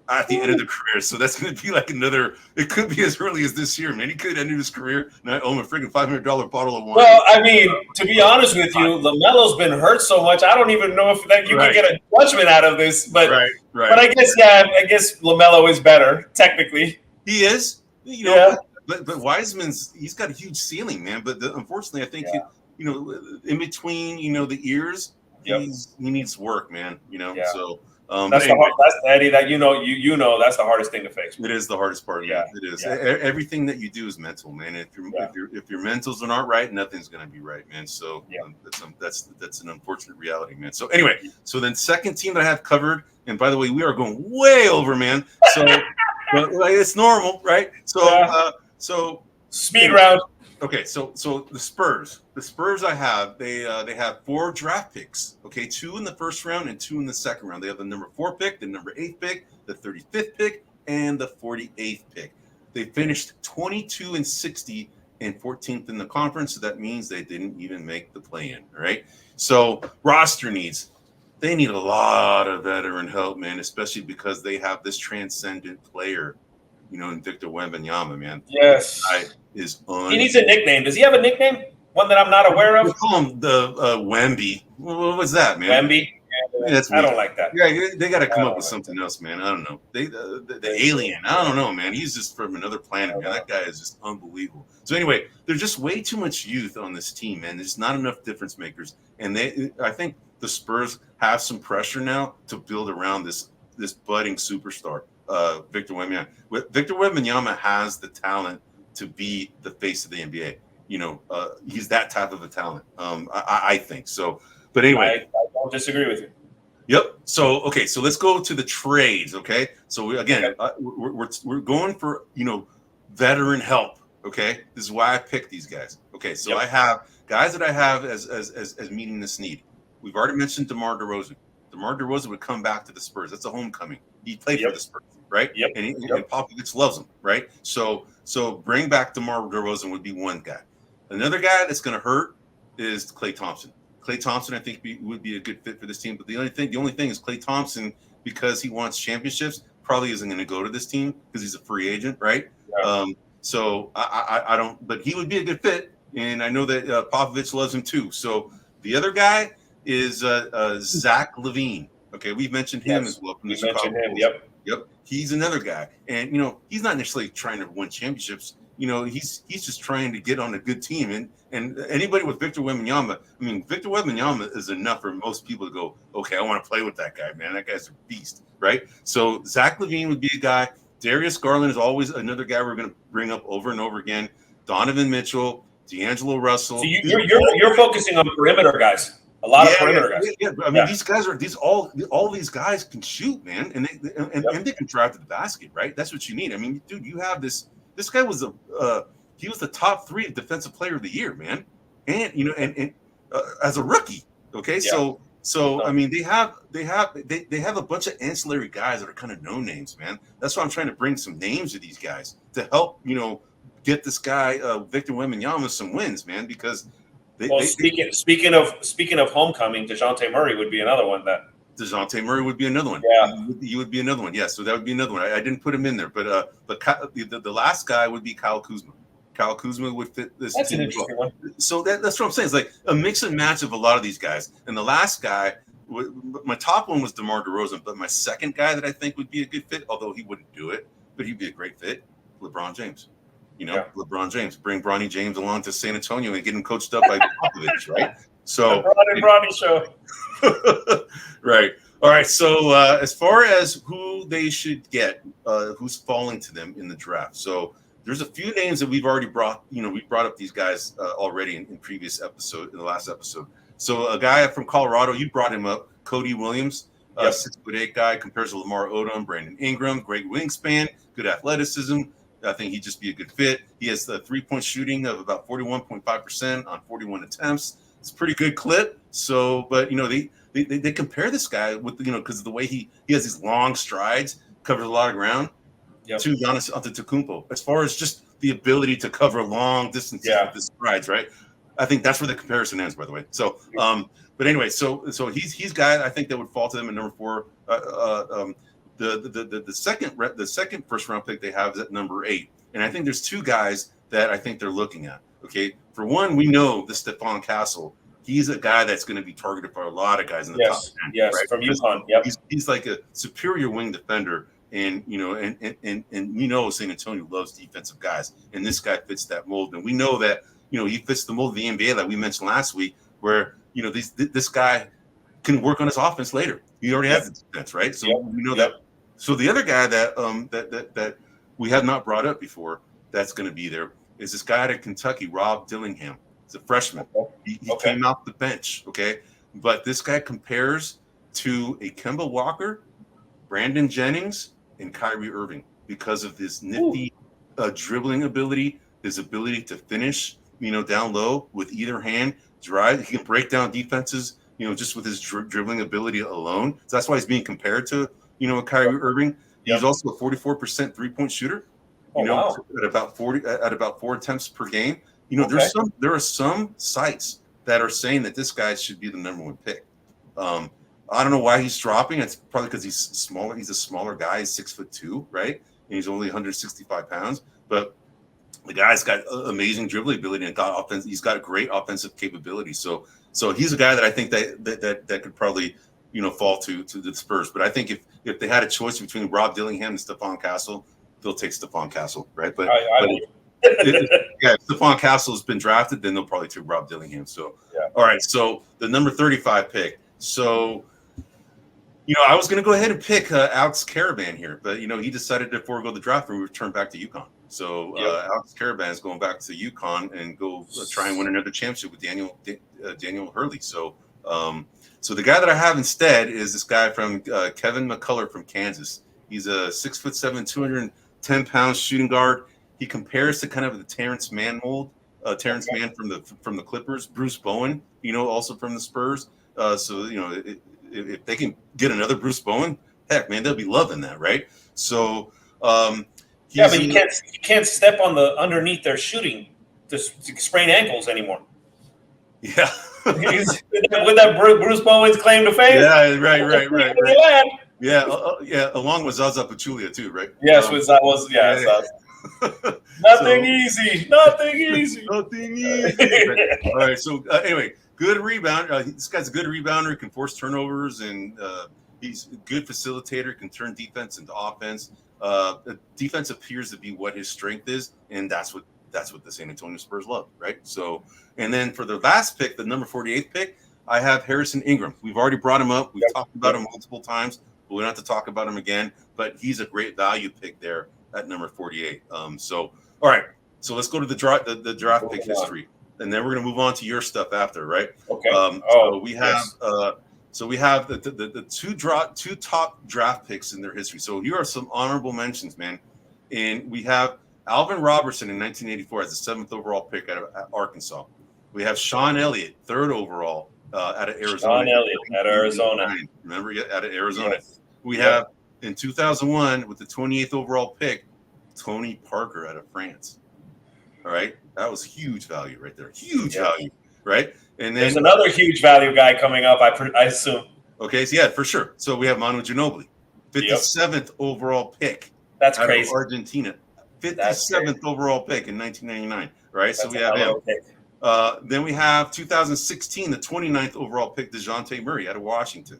Speaker 1: at the end of the career. So that's going to be like it could be as early as this year, man. He could end his career and I owe him a freaking $500 bottle of wine.
Speaker 2: Well, I mean, to be honest with you, LaMelo's been hurt so much. I don't even know if you can get a judgment out of this, but but I guess LaMelo is better technically.
Speaker 1: He is, but Wiseman's, he's got a huge ceiling, man. But unfortunately, I think in between, the ears, he needs work, man. So.
Speaker 2: That's Eddie. That that's the hardest thing to fix.
Speaker 1: It is the hardest part. Yeah, it is. Yeah. Everything that you do is mental, man. If your mentals are not right, nothing's going to be right, man. So that's an unfortunate reality, man. So anyway, then second team that I have covered, and by the way, we are going way over, man. So but it's normal, right? So
Speaker 2: speed round.
Speaker 1: Okay, so the Spurs I have, they have 4 draft picks. Okay, 2 in the first round and 2 in the second round. They have the number 4 pick, the number 8 pick, the 35th pick, and the 48th pick. They finished 22-60 and 14th in the conference. So that means they didn't even make the play-in, right? So roster needs. They need a lot of veteran help, man, especially because they have this transcendent player, in Victor Wembanyama, man.
Speaker 2: Yes.
Speaker 1: This guy is
Speaker 2: He needs a nickname. Does he have a nickname? One that I'm not aware of?
Speaker 1: We call him the Wemby. What was that, man?
Speaker 2: Wemby?
Speaker 1: Yeah, that's
Speaker 2: I don't like that.
Speaker 1: Yeah, they got to come up with something else, man. I don't know. The alien. I don't know, man. He's just from another planet, man. That guy is just unbelievable. So anyway, there's just way too much youth on this team, man. There's not enough difference makers, and I think the Spurs have some pressure now to build around this budding superstar, Victor Wembanyama. Victor Wembanyama has the talent to be the face of the NBA. He's that type of a talent. I think so. But anyway,
Speaker 2: I don't disagree with you.
Speaker 1: Yep. So okay. So let's go to the trades. Okay. So we're going for veteran help. Okay. This is why I picked these guys. Okay. So I have guys that I have as meeting this need. We've already mentioned DeMar DeRozan. DeMar DeRozan would come back to the Spurs. That's a homecoming. He played for the Spurs, right?
Speaker 2: Yep.
Speaker 1: And Popovich loves him, right? So bring back DeMar DeRozan would be one guy. Another guy that's going to hurt is Klay Thompson. Klay Thompson, I think, would be a good fit for this team. But the only thing is Klay Thompson, because he wants championships, probably isn't going to go to this team because he's a free agent, right? Yeah. So I don't. But he would be a good fit, and I know that Popovich loves him too. So the other guy is Zach LaVine. Okay, we've mentioned him as well.
Speaker 2: We mentioned him. Yep.
Speaker 1: He's another guy, and he's not necessarily trying to win championships. He's just trying to get on a good team, and anybody with Victor Wembanyama, Victor Wembanyama is enough for most people to go, okay, I want to play with that guy, man. That guy's a beast, right? So Zach LaVine would be a guy. Darius Garland is always another guy we're going to bring up over and over again. Donovan Mitchell, D'Angelo Russell.
Speaker 2: So you're focusing on perimeter guys. A lot of perimeter guys.
Speaker 1: Yeah. These guys are all these guys can shoot, man, and they can drive to the basket, right? That's what you need. Dude, you have this. This guy was he was the top 3 defensive player of the year, man, and as a rookie. Okay, they have a bunch of ancillary guys that are kind of no names, man. That's why I'm trying to bring some names to these guys to help get this guy Victor Wembanyama some wins, man, because.
Speaker 2: Speaking of homecoming, DeJounte Murray would be another one that.
Speaker 1: DeJounte Murray would be another one.
Speaker 2: Yeah,
Speaker 1: he would be another one. Yeah, so that would be another one. I didn't put him in there, but the last guy would be Kyle Kuzma. Kyle Kuzma would fit this.
Speaker 2: That's an interesting one.
Speaker 1: So that's what I'm saying. It's like a mix and match of a lot of these guys. And the last guy, my top one was DeMar DeRozan, but my second guy that I think would be a good fit, although he wouldn't do it, but he'd be a great fit, LeBron James. LeBron James. Bring Bronny James along to San Antonio and get him coached up by Popovich, right? So
Speaker 2: the Bronny show.
Speaker 1: Right. All right. So as far as who they should get, who's falling to them in the draft. So there's a few names that we've already brought. We brought up these guys already in previous episode, in the last episode. So a guy from Colorado, you brought him up, Cody Williams, 6'8" guy, compares to Lamar Odom, Brandon Ingram, great wingspan, good athleticism. I think he'd just be a good fit. He has the 3-point shooting of about 41.5% on 41 attempts. It's a pretty good clip. So, but they compare this guy with because of the way he has these long strides, covers a lot of ground, to Giannis Antetokounmpo. As far as just the ability to cover long distances with his strides, right? I think that's where the comparison ends, by the way. So, but anyway, so he's guy I think that would fall to them at number 4. The second first round pick they have is at number 8, and I think there's 2 guys that I think they're looking at. Okay, for one, we know the Stephon Castle. He's a guy that's going to be targeted by a lot of guys in the top 10.
Speaker 2: Yes, right? From UConn. Yep.
Speaker 1: He's like a superior wing defender, and San Antonio loves defensive guys, and this guy fits that mold. And we know that he fits the mold of the NBA that we mentioned last week, where this guy can work on his offense later. He already has the defense, right? So we know that. So the other guy that we have not brought up before that's going to be there is this guy out of Kentucky, Rob Dillingham. He's a freshman. He came off the bench, okay? But this guy compares to a Kemba Walker, Brandon Jennings, and Kyrie Irving because of his nifty dribbling ability, his ability to finish, down low with either hand, drive. He can break down defenses, just with his dribbling ability alone. So that's why he's being compared to, Kyrie Irving. He's also a 44% 3-point shooter.
Speaker 2: Oh, wow.
Speaker 1: at about 4 attempts per game. There are some sites that are saying that this guy should be the number 1 pick. I don't know why he's dropping. It's probably because he's smaller. He's a smaller guy. He's 6'2", right? And he's only 165 pounds. But the guy's got amazing dribbling ability and he's got a great offensive capability. So he's a guy that I think that could probably fall to the Spurs. But I think if they had a choice between Rob Dillingham and Stephon Castle, they'll take Stephon Castle, right? But if Stephon Castle has been drafted, then they'll probably take Rob Dillingham. So all right. So the number 35 pick. So. I was going to go ahead and pick Alex Caravan here, but he decided to forego the draft and return back to UConn. So Alex Caravan is going back to UConn and go try and win another championship with Daniel Hurley. So the guy that I have instead is this guy from Kevin McCullough from Kansas. He's a 6'7", 210-pound shooting guard. He compares to kind of the Terrence Mann mold. Terrence Mann from the Clippers. Bruce Bowen, also from the Spurs. If they can get another Bruce Bowen, heck, man, they'll be loving that, right? So, but
Speaker 2: you can't step on the underneath their shooting to sprain ankles anymore.
Speaker 1: Yeah,
Speaker 2: with that Bruce Bowen's claim to fame.
Speaker 1: Yeah, right. Yeah, along with Zaza Pachulia too, right?
Speaker 2: Yes, that was Nothing easy.
Speaker 1: All right. So anyway. Good rebound. This guy's a good rebounder. He can force turnovers, and he's a good facilitator. Can turn defense into offense. Defense appears to be what his strength is, and that's what the San Antonio Spurs love, right? So, and then for the last pick, the number 48th pick, I have Harrison Ingram. We've already brought him up. We've talked about him multiple times, but we don't have to talk about him again. But he's a great value pick there at number 48. So, all right. So let's go to the draft pick history. And then we're going to move on to your stuff after, right?
Speaker 2: Okay.
Speaker 1: So we have the two top draft picks in their history. So here are some honorable mentions, man. And we have Alvin Robertson in 1984 as the 7th overall pick out of Arkansas. We have Sean Elliott, 3rd overall out of Arizona.
Speaker 2: Sean Elliott out of Arizona.
Speaker 1: Remember, out of Arizona. Yes. We have in 2001 with the 28th overall pick, Tony Parker out of France. All right. That was huge value right there. Huge value, right? And then
Speaker 2: there's another huge value guy coming up, I assume.
Speaker 1: Okay, so for sure. So we have Manu Ginobili, 57th overall pick.
Speaker 2: That's crazy.
Speaker 1: Out of Argentina. 57th overall pick in 1999, right? So we have him. Then we have 2016, the 29th overall pick, DeJounte Murray out of Washington.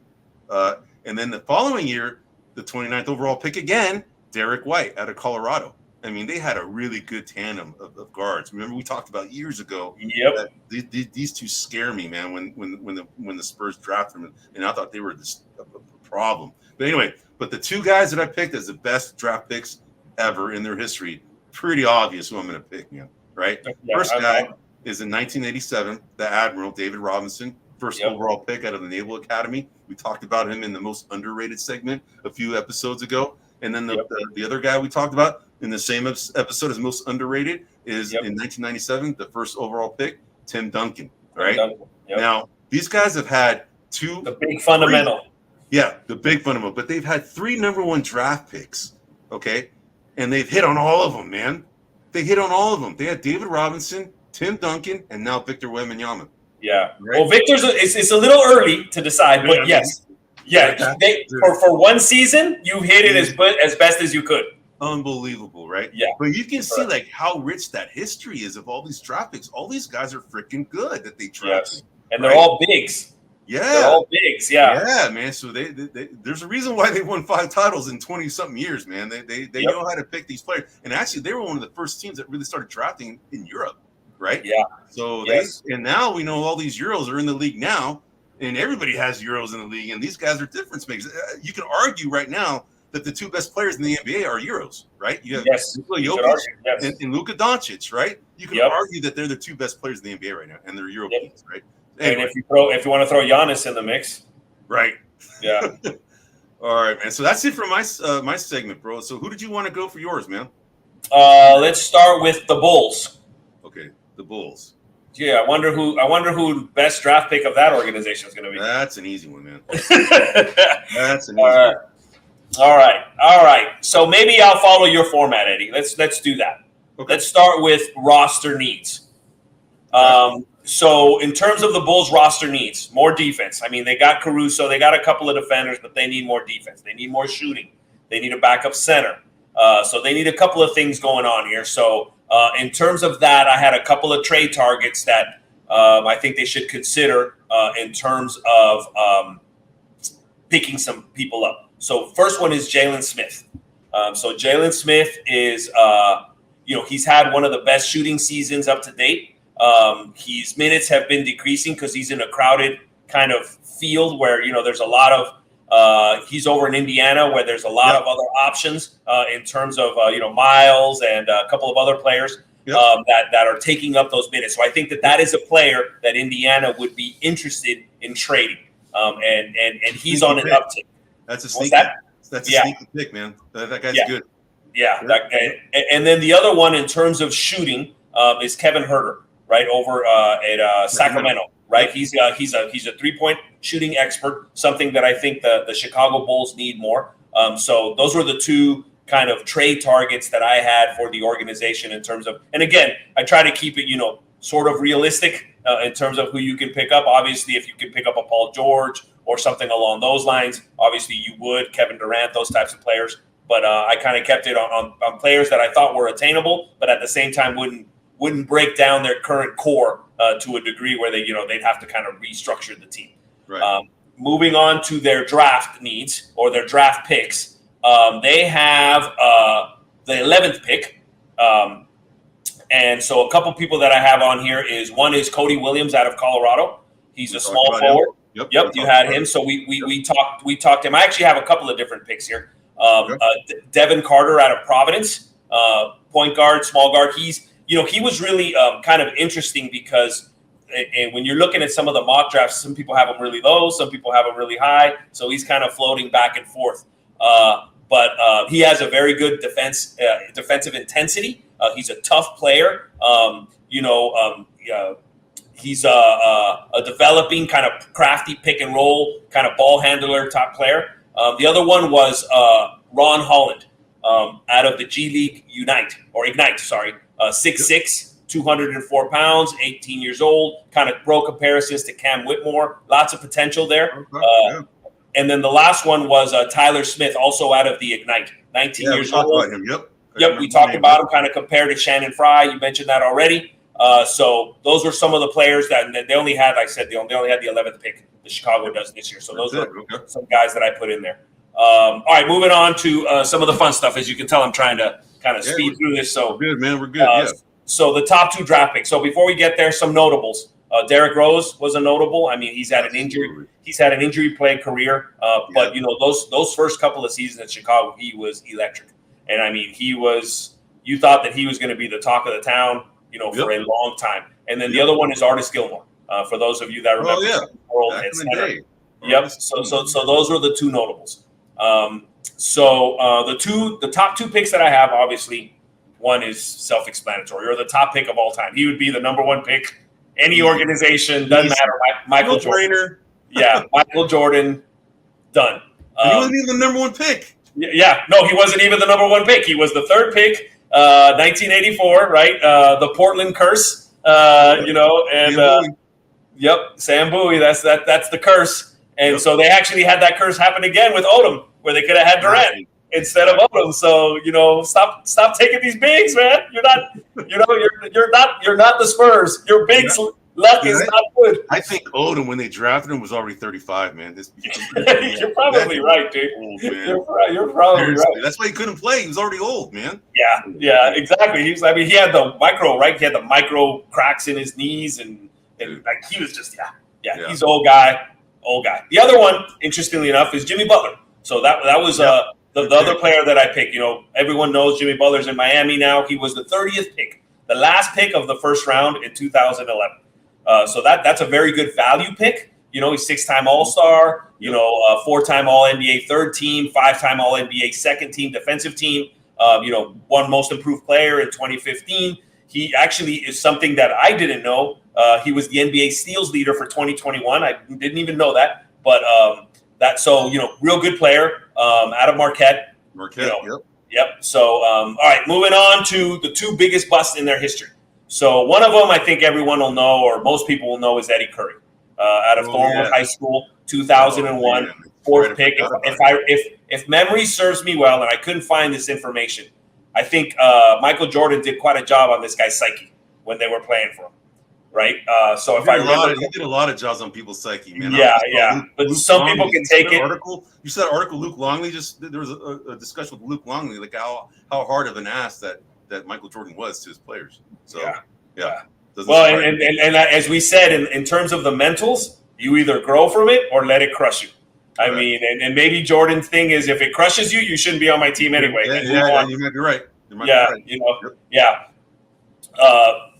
Speaker 1: And then the following year, the 29th overall pick again, Derek White out of Colorado. I mean, they had a really good tandem of guards. Remember, we talked about years ago.
Speaker 2: Yep.
Speaker 1: That these two scare me, man. When the Spurs drafted them, and I thought they were a problem. But anyway, the two guys that I picked as the best draft picks ever in their history, pretty obvious who I'm going to pick, man. Right? First guy is in 1987, the Admiral David Robinson, first overall pick out of the Naval Academy. We talked about him in the most underrated segment a few episodes ago. And then the other guy we talked about in the same episode as most underrated is in 1997, the first overall pick, Tim Duncan. Right? Now, these guys have had the
Speaker 2: big fundamental.
Speaker 1: The big fundamental. But they've had 3 number 1 draft picks, okay? And they've hit on all of them, man. They hit on all of them. They had David Robinson, Tim Duncan, and now Victor Wembanyama.
Speaker 2: Yeah. Right? Well, Victor's it's a little early to decide, but yes. Yeah, for one season, you hit it as best as you could.
Speaker 1: Unbelievable, right?
Speaker 2: Yeah.
Speaker 1: But you can see like how rich that history is of all these draft picks. All these guys are freaking good that they drafted.
Speaker 2: Yes. And they're all bigs.
Speaker 1: Yeah.
Speaker 2: They're all bigs,
Speaker 1: Yeah, man. So they there's a reason why they won 5 titles in 20-something years, man. They know how to pick these players. And actually, they were one of the first teams that really started drafting in Europe, right?
Speaker 2: Yeah.
Speaker 1: So and now we know all these Euros are in the league now. And everybody has Euros in the league, and these guys are difference makers. You can argue right now that the 2 best players in the NBA are Euros, right? You have Luka Jokic and Luka Doncic, right? You can argue that they're the 2 best players in the NBA right now, and they're Euro kids, right? Anyway.
Speaker 2: And if you want to throw Giannis in the mix,
Speaker 1: right?
Speaker 2: Yeah.
Speaker 1: All right, man. So that's it for my segment, bro. So who did you want to go for yours, man?
Speaker 2: Let's start with the Bulls.
Speaker 1: Okay, the Bulls.
Speaker 2: Yeah, I wonder who best draft pick of that organization is going to be.
Speaker 1: That's an easy one, man. That's an easy one.
Speaker 2: All right. So maybe I'll follow your format, Eddie. Let's do that.
Speaker 1: Okay.
Speaker 2: Let's start with roster needs. So in terms of the Bulls roster needs, more defense. I mean, they got Caruso, they got a couple of defenders, but they need more defense. They need more shooting. They need a backup center. So they need a couple of things going on here. So in terms of that, I had a couple of trade targets that I think they should consider in terms of picking some people up. So first one is Jalen Smith. So Jalen Smith is, he's had one of the best shooting seasons up to date. His minutes have been decreasing because he's in a crowded kind of field where, there's a lot of he's over in Indiana where there's a lot of other options in terms of, Miles and a couple of other players that are taking up those minutes. So I think that is a player that Indiana would be interested in trading. And he's on an uptick.
Speaker 1: That's a sneaky. That's a sneaky pick, man. That guy's good.
Speaker 2: Yeah. And then the other one in terms of shooting is Kevin Huerter, right, over at Sacramento, right? He's a 3-point shooting expert, something that I think the Chicago Bulls need more. So those were the two kind of trade targets that I had for the organization in terms of, and again, I try to keep it, sort of realistic in terms of who you can pick up. Obviously, if you can pick up a Paul George or something along those lines, obviously you would, Kevin Durant, those types of players. But I kind of kept it on players that I thought were attainable, but at the same time wouldn't break down their current core to a degree where they'd have to kind of restructure the team.
Speaker 1: Right.
Speaker 2: Moving on to their draft needs or their draft picks, they have the 11th pick. And so a couple people that I have on here one is Cody Williams out of Colorado. He's a small forward. Yep, you had him. So we talked him. I actually have a couple of different picks here. Devin Carter out of Providence, point guard, small guard. He was really kind of interesting because when you're looking at some of the mock drafts, some people have him really low, some people have him really high. So he's kind of floating back and forth. But he has a very good defensive intensity. He's a tough player. He's a developing kind of crafty pick and roll kind of ball handler type player. The other one was Ron Holland out of the G League Ignite. 6'6", 204 pounds, 18 years old, kind of broke comparisons to Cam Whitmore. Lots of potential there. And then the last one was Tyler Smith, also out of the Ignite, 19 years old.
Speaker 1: About him.
Speaker 2: Yep, we talked about him kind of compared to Shannon Fry. You mentioned that already. So those were some of the players that they only had, like I said, they only had the 11th pick. The Chicago does this year. So those are some guys that I put in there. All right, moving on to some of the fun stuff. As you can tell, I'm trying to kind of speed through this. So
Speaker 1: we're good, man. We're good.
Speaker 2: So the top two draft picks. So before we get there, some notables. Derrick Rose was a notable. I mean, he's had an injury. He's had an injury-plagued career. But those first couple of seasons in Chicago, he was electric. And I mean, you thought that he was going to be the talk of the town, for a long time. And then the other one is Artis Gilmore. For those of you that remember,
Speaker 1: back in the day.
Speaker 2: Yep. So those were the two notables. The top two picks that I have, obviously, one is self-explanatory, or the top pick of all time. He would be the number one pick. Any organization, doesn't matter. Michael Jordan. Yeah, Michael Jordan, done.
Speaker 1: He wasn't even the number one pick.
Speaker 2: Yeah, no, he wasn't even the number one pick. He was the third pick, 1984, right? The Portland curse, Sam Bowie. That's the curse. And so they actually had that curse happen again with Odom, where they could have had Durant instead of Odom. So stop taking these bigs, man. You're not the Spurs. Your bigs luck is not good.
Speaker 1: I think Odom, when they drafted him, was already 35, man.
Speaker 2: You're probably right, dude.
Speaker 1: Old, man.
Speaker 2: You're probably right.
Speaker 1: That's why he couldn't play. He was already old, man.
Speaker 2: Yeah, exactly. He had the micro, right? He had the micro cracks in his knees, and like he was just he's an old guy. The other one, interestingly enough, is Jimmy Butler. So that was the other player that I picked. Everyone knows Jimmy Butler's in Miami now. He was the 30th pick, the last pick of the first round in 2011. So that's a very good value pick. He's 6-time All-Star, 4-time All-NBA third team, 5-time All-NBA second team, defensive team, one most improved player in 2015. He actually is something that I didn't know. He was the NBA steals leader for 2021. I didn't even know that. But So real good player out of Marquette.
Speaker 1: Marquette.
Speaker 2: Yep. So all right, moving on to the two biggest busts in their history. So one of them I think everyone will know, or most people will know, is Eddie Curry out of Thornwood High School, 2001, fourth pick. If memory serves me well, and I couldn't find this information, I think Michael Jordan did quite a job on this guy's psyche when they were playing for him. Right. So if I remember,
Speaker 1: he did a lot of jobs on people's psyche, man.
Speaker 2: Yeah. But some people can take it.
Speaker 1: You said article Luke Longley. There was a discussion with Luke Longley, like how hard of an ass that Michael Jordan was to his players. So yeah.
Speaker 2: Well, and as we said, in terms of the mentals, you either grow from it or let it crush you. I mean, and maybe Jordan's thing is, if it crushes you, you shouldn't be on my team anyway.
Speaker 1: Yeah, you might be right.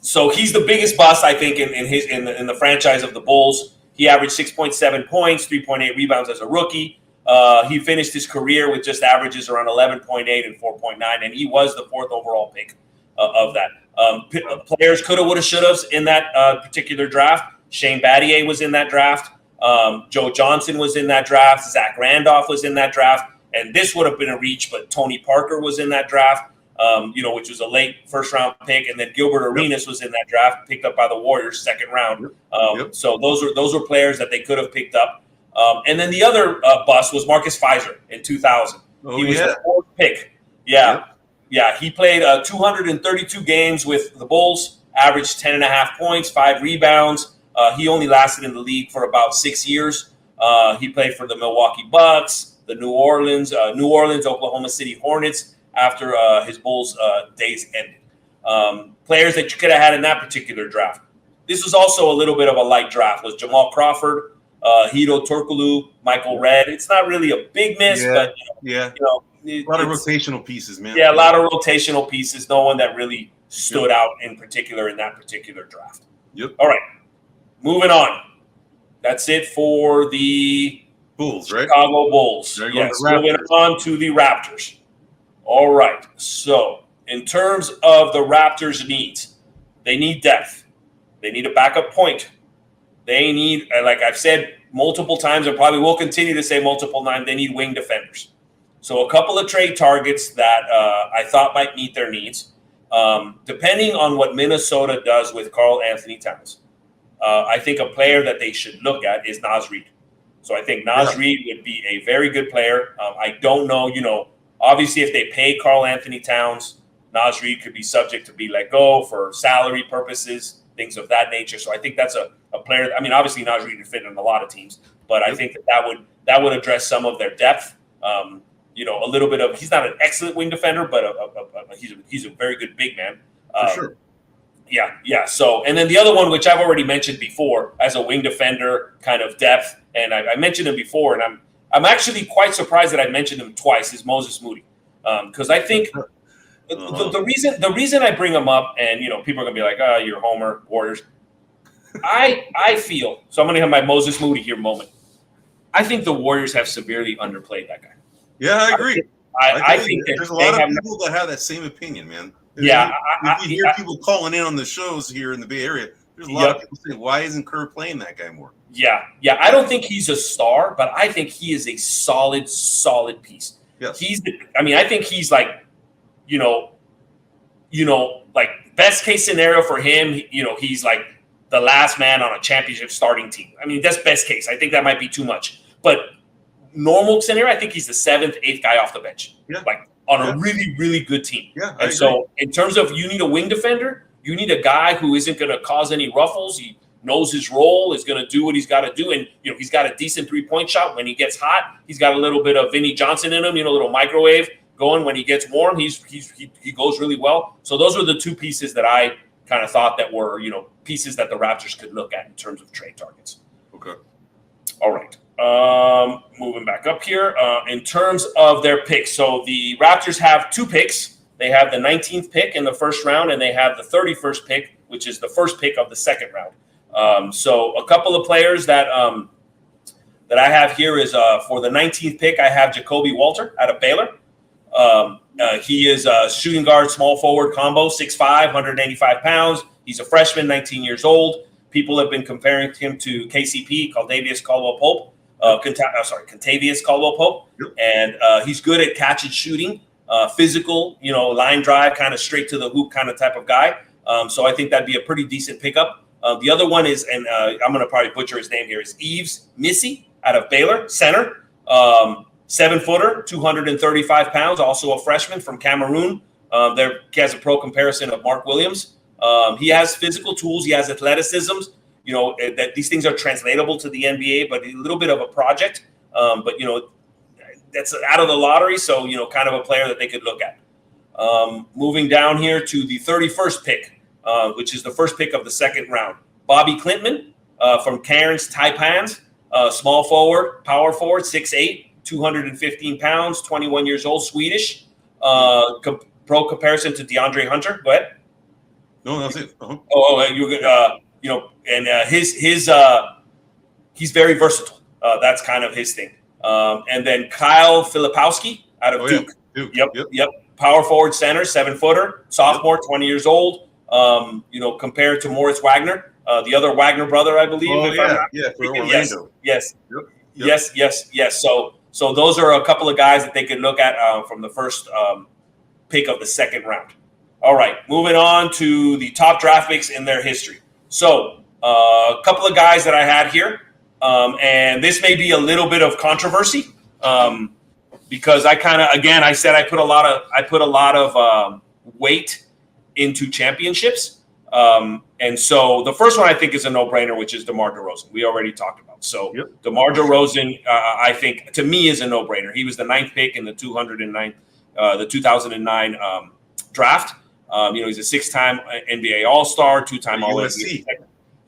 Speaker 2: So he's the biggest bust, I think, in the franchise of the Bulls. He averaged 6.7 points, 3.8 rebounds as a rookie. He finished his career with just averages around 11.8 and 4.9, and he was the fourth overall pick of that. Players coulda, woulda, shoulda in that particular draft. Shane Battier was in that draft. Joe Johnson was in that draft. Zach Randolph was in that draft. And this would have been a reach, but Tony Parker was in that draft, which was a late first-round pick. And then Gilbert Arenas was in that draft, picked up by the Warriors, second round. So those were players that they could have picked up. And then the other bust was Marcus Fizer in 2000. He was the fourth pick. Yeah, he played 232 games with the Bulls, averaged 10.5 points, 5 rebounds. He only lasted in the league for about 6 years. He played for the Milwaukee Bucks, the New Orleans, Oklahoma City Hornets after his Bulls days ended. Players that you could have had in that particular draft. This was also a little bit of a light draft. Was Jamal Crawford, Hito Turkoglu, Michael Redd. It's not really a big miss, but
Speaker 1: a lot of rotational pieces, man.
Speaker 2: Yeah, a lot of rotational pieces. No one that really stood out in particular in that particular draft. All right, moving on. That's it for the
Speaker 1: Bulls, right?
Speaker 2: Chicago Bulls. Yes, moving on to the Raptors. All right. So, in terms of the Raptors' needs, they need depth. They need a backup point. They need, like I've said multiple times, and probably will continue to say multiple times, they need wing defenders. So, a couple of trade targets that I thought might meet their needs, depending on what Minnesota does with Karl Anthony Towns. I think a player that they should look at is Naz Reid. So I think Naz Reid would be a very good player. I don't know, obviously if they pay Karl Anthony Towns, Naz Reid could be subject to be let go for salary purposes, things of that nature. So I think that's a player. I mean, obviously Naz Reid would fit in a lot of teams, but I think that would address some of their depth. A little bit of, he's not an excellent wing defender, but he's a very good big man.
Speaker 1: For sure.
Speaker 2: Yeah. So, and then the other one, which I've already mentioned before, as a wing defender kind of depth, and I mentioned him before, and I'm actually quite surprised that I mentioned him twice, is Moses Moody, because I think the reason I bring him up, and people are gonna be like, "Oh, you're Homer, Warriors." I feel so. I'm gonna have my Moses Moody here moment. I think the Warriors have severely underplayed that guy.
Speaker 1: Yeah, I agree.
Speaker 2: I think that
Speaker 1: there's a lot of people that have that same opinion, man.
Speaker 2: Yeah,
Speaker 1: you hear people calling in on the shows here in the Bay Area. There's a lot of people saying, "Why isn't Kerr playing that guy more?" Yeah.
Speaker 2: I don't think he's a star, but I think he is a solid piece.
Speaker 1: Yes.
Speaker 2: I think he's like, like best case scenario for him. He's like the last man on a championship starting team. I mean, that's best case. I think that might be too much, but normal scenario, I think he's the 7th, 8th guy off the bench.
Speaker 1: Yeah.
Speaker 2: Like on a really, really good team.
Speaker 1: Yeah.
Speaker 2: And so in terms of, you need a wing defender, you need a guy who isn't going to cause any ruffles. He knows his role, is going to do what he's got to do. And, he's got a decent 3-point shot. When he gets hot, he's got a little bit of Vinnie Johnson in him, a little microwave going. When he gets warm, he goes really well. So those were the two pieces that I kind of thought that were, pieces that the Raptors could look at in terms of trade targets.
Speaker 1: Okay.
Speaker 2: All right. Moving back up here, in terms of their picks. So the Raptors have 2 picks. They have the 19th pick in the first round, and they have the 31st pick, which is the first pick of the second round. So a couple of players that I have here is for the 19th pick, I have Jacoby Walter out of Baylor. He is a shooting guard, small forward combo, 6'5", 185 pounds. He's a freshman, 19 years old. People have been comparing him to KCP, Caldavius Caldwell-Pope. Contavious Caldwell-Pope.
Speaker 1: Yep.
Speaker 2: And he's good at catch and shooting, physical, line drive, kind of straight to the hoop kind of type of guy. So I think that'd be a pretty decent pickup. The other one is, and I'm going to probably butcher his name here, is Yves Missy out of Baylor, center. 7-footer, 235 pounds, also a freshman from Cameroon. He has a pro comparison of Mark Williams. He has physical tools. He has athleticisms. That these things are translatable to the NBA, but a little bit of a project. But that's out of the lottery, so kind of a player that they could look at. Moving down here to the 31st pick, which is the first pick of the second round. Bobby Klintman from Cairns Taipans, small forward, power forward, 6'8", 215 pounds, 21 years old, Swedish. Pro comparison to DeAndre Hunter. Go ahead.
Speaker 1: No, that's it. Uh-huh.
Speaker 2: You were good. He's very versatile. That's kind of his thing. And then Kyle Filipowski out of Duke.
Speaker 1: Yeah. Duke.
Speaker 2: Yep. Power forward, center, 7-footer, sophomore, 20 years old. Compared to Moritz Wagner, the other Wagner brother, I believe.
Speaker 1: For Orlando.
Speaker 2: Yes. Yes. So those are a couple of guys that they could look at from the first pick of the second round. All right, moving on to the top draft picks in their history. So a couple of guys that I had here, and this may be a little bit of controversy because I said I put a lot of weight into championships. And so the first one I think is a no-brainer, which is DeMar DeRozan. We already talked about. So DeMar DeRozan, I think, to me, is a no-brainer. He was the 9th pick in the 2009 draft. He's a 6-time NBA All-Star, 2-time All-NBA.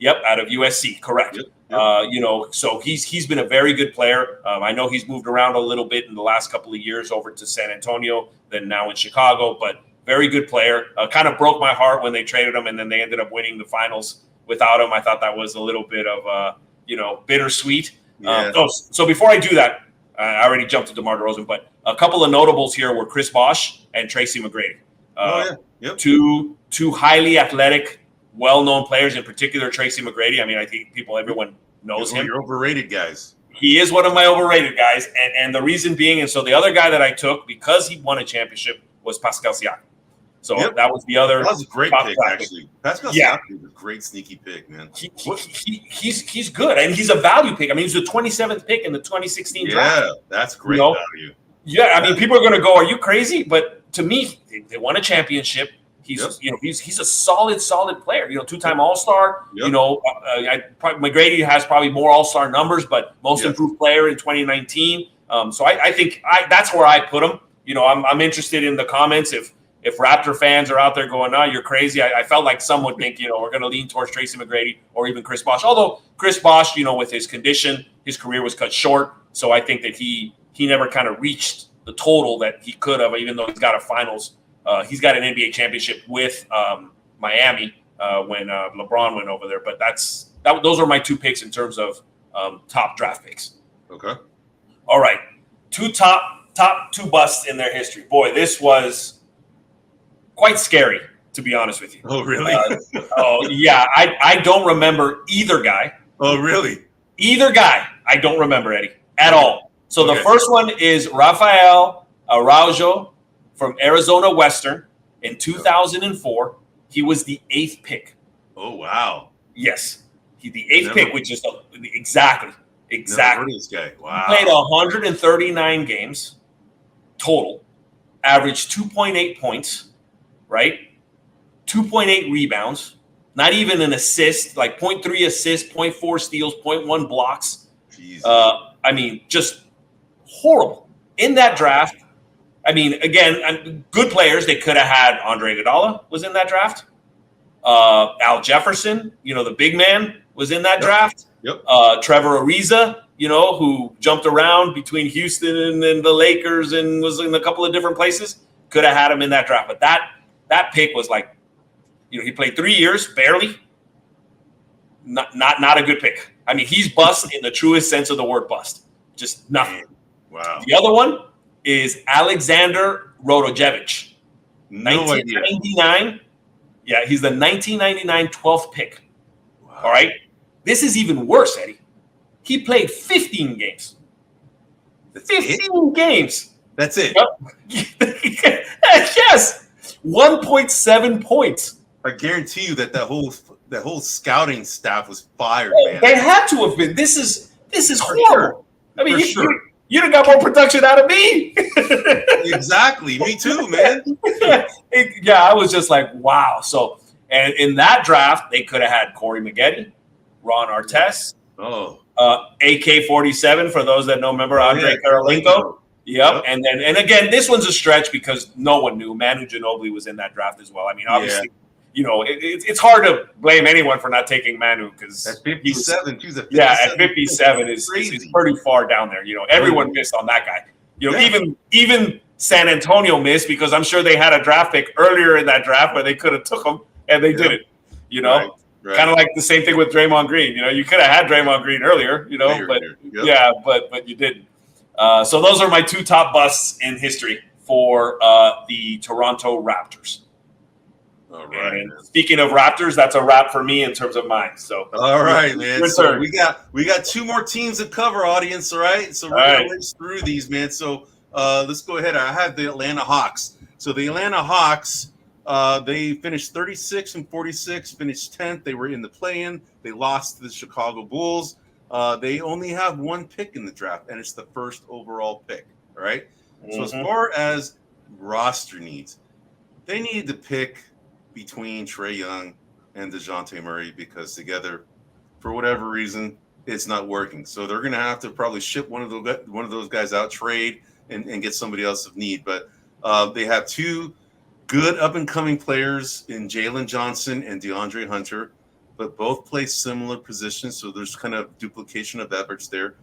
Speaker 2: Yep, out of USC, correct. So he's been a very good player. I know he's moved around a little bit in the last couple of years over to San Antonio, then now in Chicago, but very good player. Kind of broke my heart when they traded him, and then they ended up winning the finals without him. I thought that was a little bit of bittersweet. Yeah. So before I do that, I already jumped to DeMar DeRozan, but a couple of notables here were Chris Bosh and Tracy McGrady. Two highly athletic, well-known players, in particular Tracy McGrady. I mean, I think everyone knows him.
Speaker 1: You're overrated guys.
Speaker 2: He is one of my overrated guys, and the reason being, and so the other guy that I took because he won a championship was Pascal Siakam. So that was the other.
Speaker 1: That was a great pick, actually. Pascal Siakam is a great sneaky pick, man.
Speaker 2: He's good, and he's a value pick. I mean, he's the 27th pick in the 2016 draft.
Speaker 1: Yeah, that's great value.
Speaker 2: Yeah, I mean, people are going to go, "Are you crazy?" But to me, they won a championship. He's he's a solid player. 2-time All-Star. McGrady has probably more All-Star numbers, but most improved player in 2019. So I think that's where I put him. I'm interested in the comments if Raptor fans are out there going, "No, you're crazy." I felt like some would think, we're going to lean towards Tracy McGrady or even Chris Bosh. Although Chris Bosh, with his condition, his career was cut short. So I think that he never kind of reached the total that he could have, even though he's got a finals. He's got an NBA championship with Miami when LeBron went over there. But those are my two picks in terms of top draft picks.
Speaker 1: Okay.
Speaker 2: All right. Top two busts in their history. Boy, this was quite scary, to be honest with you.
Speaker 1: Oh, really?
Speaker 2: Yeah. I don't remember either guy.
Speaker 1: Oh, really?
Speaker 2: Either guy, I don't remember, Eddie, at all. So the first one is Rafael Araujo from Arizona Western in 2004. He was the 8th pick.
Speaker 1: Oh, wow.
Speaker 2: Yes. The 8th pick, which is exactly.
Speaker 1: Never heard of this guy. Wow.
Speaker 2: He played 139 games total, averaged 2.8 points, right? 2.8 rebounds, not even an assist, like 0.3 assists, 0.4 steals, 0.1 blocks. I mean, just horrible. In that draft, I mean, again, good players. They could have had Andre Iguodala was in that draft. Al Jefferson, the big man, was in that draft.
Speaker 1: Yep.
Speaker 2: Trevor Ariza, who jumped around between Houston and the Lakers and was in a couple of different places, could have had him in that draft. But that pick was like, he played 3 years, barely. Not a good pick. I mean, he's bust in the truest sense of the word bust. Just nothing.
Speaker 1: Wow.
Speaker 2: The other one is Alexander Rodojevic.
Speaker 1: No
Speaker 2: 1999.
Speaker 1: idea.
Speaker 2: Yeah, he's the 1999 12th pick.
Speaker 1: Wow.
Speaker 2: All right. This is even worse, Eddie. He played 15 games.
Speaker 1: That's
Speaker 2: 15
Speaker 1: it?
Speaker 2: games.
Speaker 1: That's it.
Speaker 2: Yep. Yes. 1.7 points.
Speaker 1: I guarantee you that whole scouting staff was fired, man.
Speaker 2: They had to have been. This is
Speaker 1: For
Speaker 2: horrible.
Speaker 1: sure.
Speaker 2: I mean,
Speaker 1: For sure.
Speaker 2: you done got more production out of me.
Speaker 1: Exactly. Me too, man.
Speaker 2: Yeah, I was just like, wow. So, and in that draft, they could have had Corey Maggette, Ron Artest, AK-47 for those that don't remember, Andre Karolinko. Yep. And again, this one's a stretch because no one knew. Manu Ginobili was in that draft as well. I mean, obviously, it's hard to blame anyone for not taking Manu because
Speaker 1: at 57, he's a 57.
Speaker 2: Yeah, at 57 is pretty far down there. Everyone missed on that guy. Even San Antonio missed because I'm sure they had a draft pick earlier in that draft where they could have took him and they didn't. Right. Kind of like the same thing with Draymond Green. You could have had Draymond Green earlier. But you didn't. So those are my two top busts in history for the Toronto Raptors.
Speaker 1: All right.
Speaker 2: And speaking of Raptors, that's a wrap for me in terms of mine. So
Speaker 1: all right, man. So we got two more teams to cover, audience. All right. So we're gonna race through these, man. So let's go ahead. I have the Atlanta Hawks. So the Atlanta Hawks, they finished 36-46, finished 10th. They were in the play-in. They lost to the Chicago Bulls. They only have one pick in the draft, and it's the first overall pick. All right. Mm-hmm. So as far as roster needs, they needed to pick between Trae Young and DeJounte Murray because together, for whatever reason, it's not working. So they're going to have to probably ship one of those guys out, trade, and get somebody else of need. But they have two good up-and-coming players in Jalen Johnson and DeAndre Hunter, but both play similar positions, so there's kind of duplication of efforts there.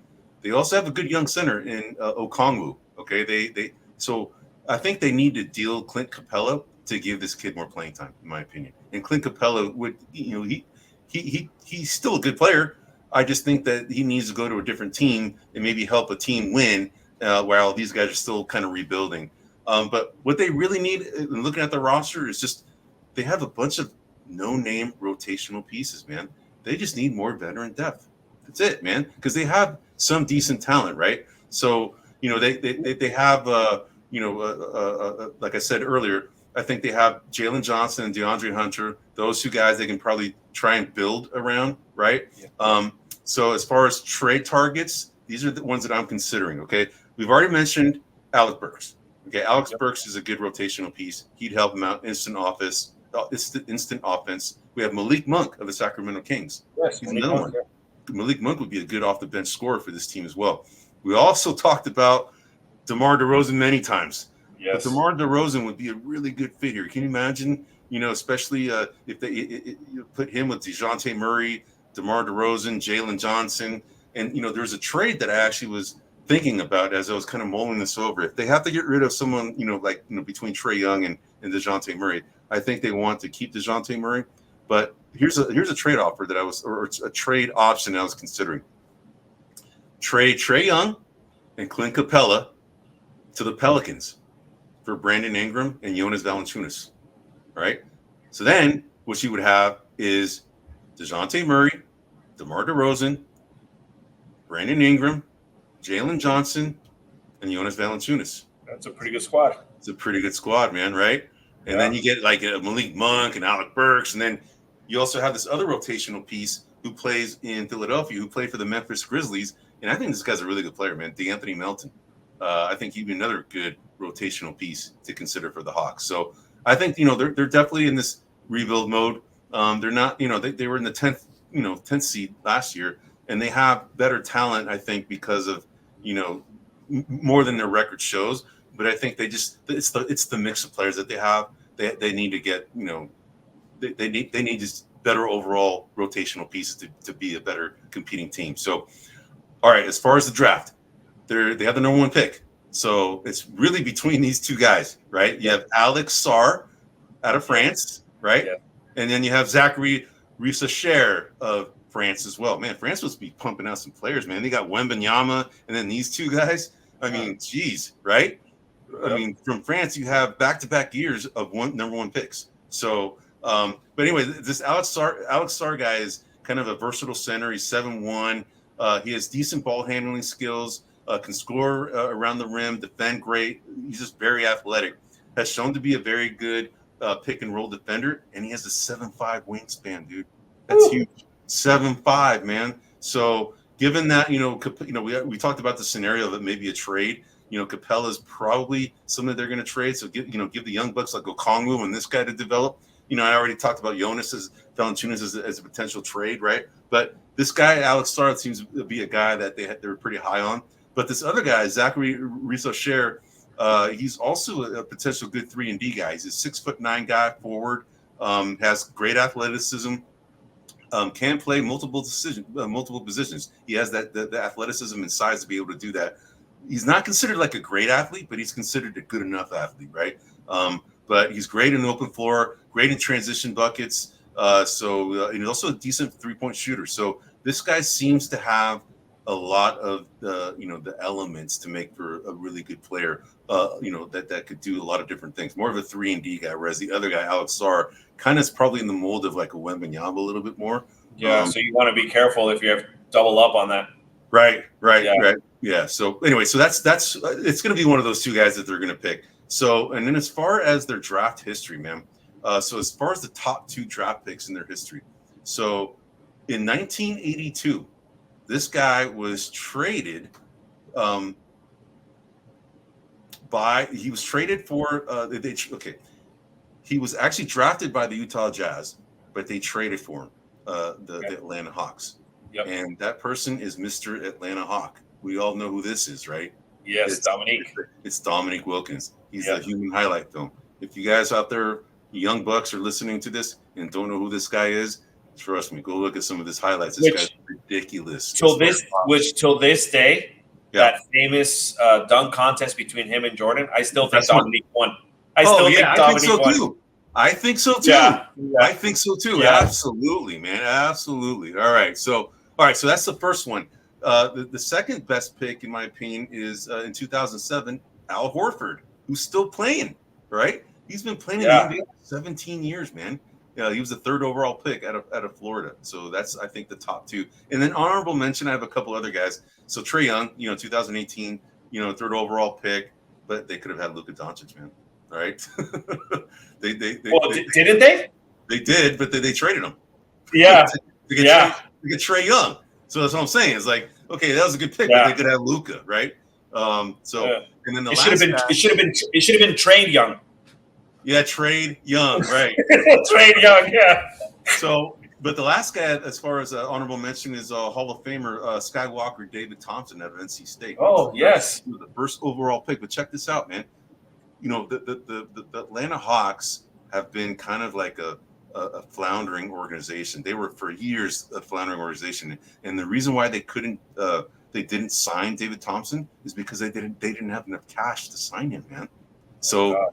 Speaker 1: They also have a good young center in Okongwu. Okay, so I think they need to deal Clint Capella to give this kid more playing time, in my opinion. And Clint Capella would, he's still a good player. I just think that he needs to go to a different team and maybe help a team win while these guys are still kind of rebuilding. But what they really need, in looking at the roster, is just they have a bunch of no-name rotational pieces, man. They just need more veteran depth. That's it, man. Because they have some decent talent, right? So they have like I said earlier, I think they have Jalen Johnson and DeAndre Hunter. Those two guys they can probably try and build around, right? Yeah. So as far as trade targets, these are the ones that I'm considering. Okay, we've already mentioned Alec Burks. Okay, Alex Burks is a good rotational piece. He'd help him out. Instant offense. We have Malik Monk of the Sacramento Kings.
Speaker 2: Yes,
Speaker 1: he's another one. Malik Monk would be a good off the bench scorer for this team as well. We also talked about DeMar DeRozan many times. Yes. But DeMar DeRozan would be a really good fit here. Can you imagine? Especially if you put him with DeJounte Murray, DeMar DeRozan, Jalen Johnson, and there's a trade that I actually was thinking about as I was kind of mulling this over. If they have to get rid of someone, between Trae Young and DeJounte Murray, I think they want to keep DeJounte Murray. But here's a trade offer that a trade option that I was considering. Trade Trae Young and Clint Capella to the Pelicans for Brandon Ingram and Jonas Valanciunas. All right. So then what you would have is DeJounte Murray, DeMar DeRozan, Brandon Ingram, Jalen Johnson, and Jonas Valanciunas.
Speaker 2: That's a pretty good squad.
Speaker 1: It's a pretty good squad, man, right? And then you get like a Malik Monk and Alec Burks, and then you also have this other rotational piece who plays in Philadelphia, who played for the Memphis Grizzlies, and I think this guy's a really good player, man, DeAnthony Melton. I think he'd be another good rotational piece to consider for the Hawks. So I think they're definitely in this rebuild mode. They're not, they were in the 10th seed last year, and they have better talent, I think, because of more than their record shows. But I think it's the mix of players that they have. They need to get they need just better overall rotational pieces to be a better competing team. So, all right, as far as the draft, they have the number one pick. So it's really between these two guys, right? You have Alex Sarr out of France, right? Yeah. And then you have Zachary Rissacher of France as well. Man, France must be pumping out some players, man. They got Wembanyama and then these two guys. I mean, geez, right? Yep. I mean, from France, you have back-to-back years of number one picks. So, but anyway, this Alex Sarr guy is kind of a versatile center. He's 7'1". He has decent ball handling skills, can score around the rim, defend great. He's just very athletic. Has shown to be a very good pick and roll defender, and he has a 7'5" wingspan, dude. That's huge. 7'5", man. So given that, we talked about the scenario that maybe a trade. Capella is probably something they're going to trade. So give the young bucks like Okongwu and this guy to develop. I already talked about Jonas Valanciunas as a potential trade, right? But this guy, Alex Sarr, seems to be a guy that they were pretty high on. But this other guy, Zachary Rizzo-Sher, he's also a potential good 3-and-D guy. He's a 6'9" guy, forward, has great athleticism, can play multiple positions. He has the athleticism and size to be able to do that. He's not considered like a great athlete, but he's considered a good enough athlete, right? But he's great in the open floor, great in transition buckets. And he's also a decent 3-point shooter. So this guy seems to have a lot of the elements to make for a really good player. That could do a lot of different things. More of a 3-and-D guy, whereas the other guy, Alex Sarr, kind of is probably in the mold of like a Wembanyama a little bit more.
Speaker 2: Yeah. So you want to be careful if you have double up on that.
Speaker 1: Right. Yeah. So anyway, so that's it's going to be one of those two guys that they're going to pick. So, and then as far as their draft history, man. So as far as the top 2 draft picks in their history, so in 1982, this guy was traded. He was traded for. He was actually drafted by the Utah Jazz, but they traded for him. The Atlanta Hawks. Yep. And that person is Mr. Atlanta Hawk. We all know who this is, right?
Speaker 2: Yes, Dominique.
Speaker 1: It's Dominique Wilkins. He's a human highlight film. If you guys out there, young bucks, are listening to this and don't know who this guy is, trust me, go look at some of his highlights. This guy's ridiculous. Till
Speaker 2: this day, that famous dunk contest between him and Jordan, I still think Dominique won. I think so too.
Speaker 1: I think so too. Yeah. I think so too. Yeah. Absolutely, man. Absolutely. All right. So that's the first one. The second best pick, in my opinion, is in 2007, Al Horford, who's still playing, right? He's been playing in the NBA for 17 years, man. He was the 3rd overall pick out of Florida. So that's, I think, the top 2. And then honorable mention, I have a couple other guys. So Trae Young, 2018, 3rd overall pick, but they could have had Luka Doncic, man. All right.
Speaker 2: Didn't they?
Speaker 1: They did, but they traded him.
Speaker 2: Yeah.
Speaker 1: to get Trae Young. So that's what I'm saying. It's like, okay, that was a good pick, but they could have Luka, right? And then it
Speaker 2: should have been Trade Young.
Speaker 1: Yeah, Trade Young, right?
Speaker 2: Trade Young, yeah.
Speaker 1: So, but the last guy, as far as honorable mention, is Hall of Famer Skywalker David Thompson out of NC State.
Speaker 2: Oh, yes,
Speaker 1: the first overall pick. But check this out, man. The Atlanta Hawks have been kind of like a floundering organization. They were for years a floundering organization, and the reason why they didn't sign David Thompson is because they didn't have enough cash to sign him, man. So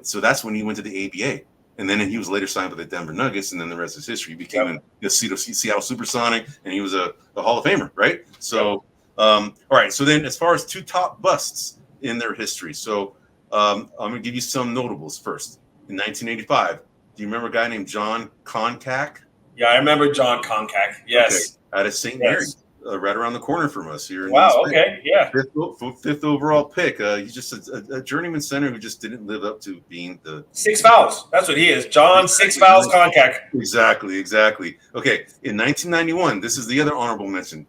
Speaker 1: so that's when he went to the ABA, and then he was later signed by the Denver Nuggets, and then the rest is history. He became a Seattle Supersonic, and he was a Hall of Famer, right? So, all right. So then, as far as 2 top busts in their history, so I'm going to give you some notables first. In 1985, do you remember a guy named John Koncak?
Speaker 2: Yeah, I remember John Koncak. Yes,
Speaker 1: out of St. Mary's. Right around the corner from us here.
Speaker 2: Okay, yeah.
Speaker 1: Fifth overall pick. He's just a journeyman center who just didn't live up to being the
Speaker 2: 6 fouls. That's what he is. John 6 fouls Koncak.
Speaker 1: Exactly. Okay, in 1991, this is the other honorable mention,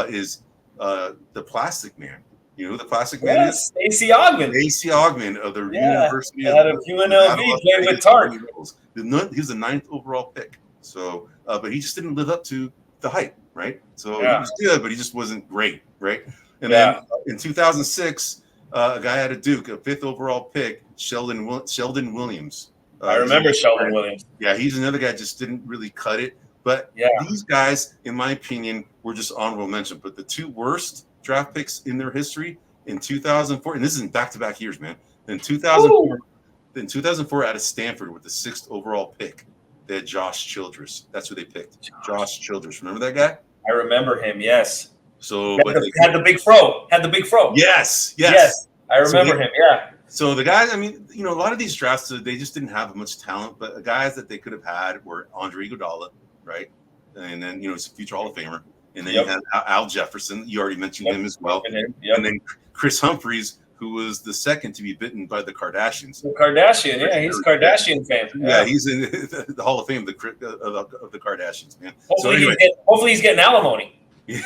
Speaker 1: is the Plastic Man. You know who the Plastic Man is?
Speaker 2: AC Ogman.
Speaker 1: AC Ogman of the University
Speaker 2: out of UNLV, playing with Tark.
Speaker 1: He was the 9th overall pick. So, but he just didn't live up to the hype. Right, so he was good, but he just wasn't great, right? And then in 2006, a guy out of Duke, a 5th overall pick, Sheldon Williams.
Speaker 2: I remember Sheldon Williams.
Speaker 1: Yeah, he's another guy just didn't really cut it. But these guys, in my opinion, were just honorable mention. But the 2 worst draft picks in their history in 2004, and this is in back-to-back years, man. In 2004, out of Stanford with the 6th overall pick, they had Josh Childress. That's who they picked. Josh Childress. Remember that guy?
Speaker 2: I remember him, yes.
Speaker 1: So
Speaker 2: had the big fro.
Speaker 1: Yes.
Speaker 2: I remember him, yeah.
Speaker 1: So the guys, I mean, a lot of these drafts, they just didn't have much talent, but the guys that they could have had were Andre Iguodala, right? And then, he's a future Hall of Famer. and then you had Al Jefferson. You already mentioned him as well, and then Chris Humphries, who was the second to be bitten by the Kardashians.
Speaker 2: The Kardashian, yeah, he's a Kardashian fan.
Speaker 1: Yeah, he's in the Hall of Fame of the Kardashians, man.
Speaker 2: Hopefully he's getting alimony.
Speaker 1: Yeah.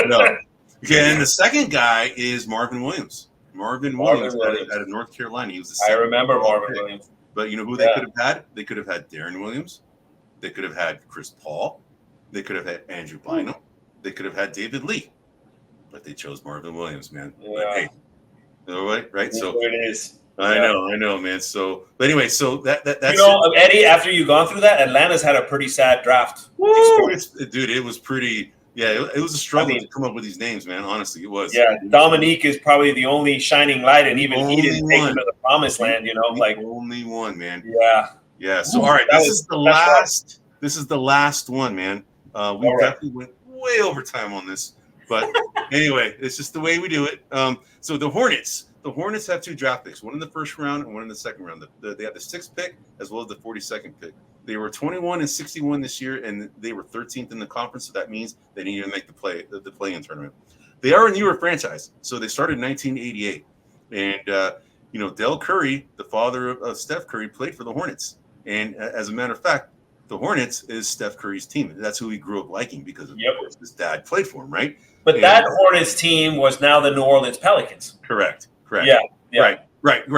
Speaker 1: No. Okay, and the second guy is Marvin Williams. Marvin Williams out of North Carolina. He was the second.
Speaker 2: I remember Marvin Williams.
Speaker 1: But you know who they could have had? They could have had Darren Williams. They could have had Chris Paul. They could have had Andrew Bynum. They could have had David Lee. But they chose Marvin Williams, man.
Speaker 2: Yeah.
Speaker 1: But, hey, all right? So
Speaker 2: it is.
Speaker 1: I know, man. So, but anyway, so that's
Speaker 2: Eddie. After you've gone through that, Atlanta's had a pretty sad draft.
Speaker 1: Dude, it was pretty. Yeah, it was a struggle to come up with these names, man. Honestly, it was.
Speaker 2: Yeah, Dominique is probably the only shining light, and even he didn't take him to the promised land.
Speaker 1: The only one, man.
Speaker 2: Yeah.
Speaker 1: So, all right, this is the last. This is the last one, man. We definitely went way over time on this, but anyway, it's just the way we do it. So the Hornets have 2 draft picks, one in the first round and one in the second round. They have the 6th pick as well as the 42nd pick. They were 21-61 this year, and they were 13th in the conference. So that means they didn't even make the play-in tournament. They are a newer franchise, so they started in 1988. And Del Curry, the father of Steph Curry, played for the Hornets. And as a matter of fact, the Hornets is Steph Curry's team. That's who he grew up liking because of course his dad played for him, right?
Speaker 2: But that Hornets team was now the New Orleans Pelicans.
Speaker 1: Correct.
Speaker 2: Yeah.
Speaker 1: Right.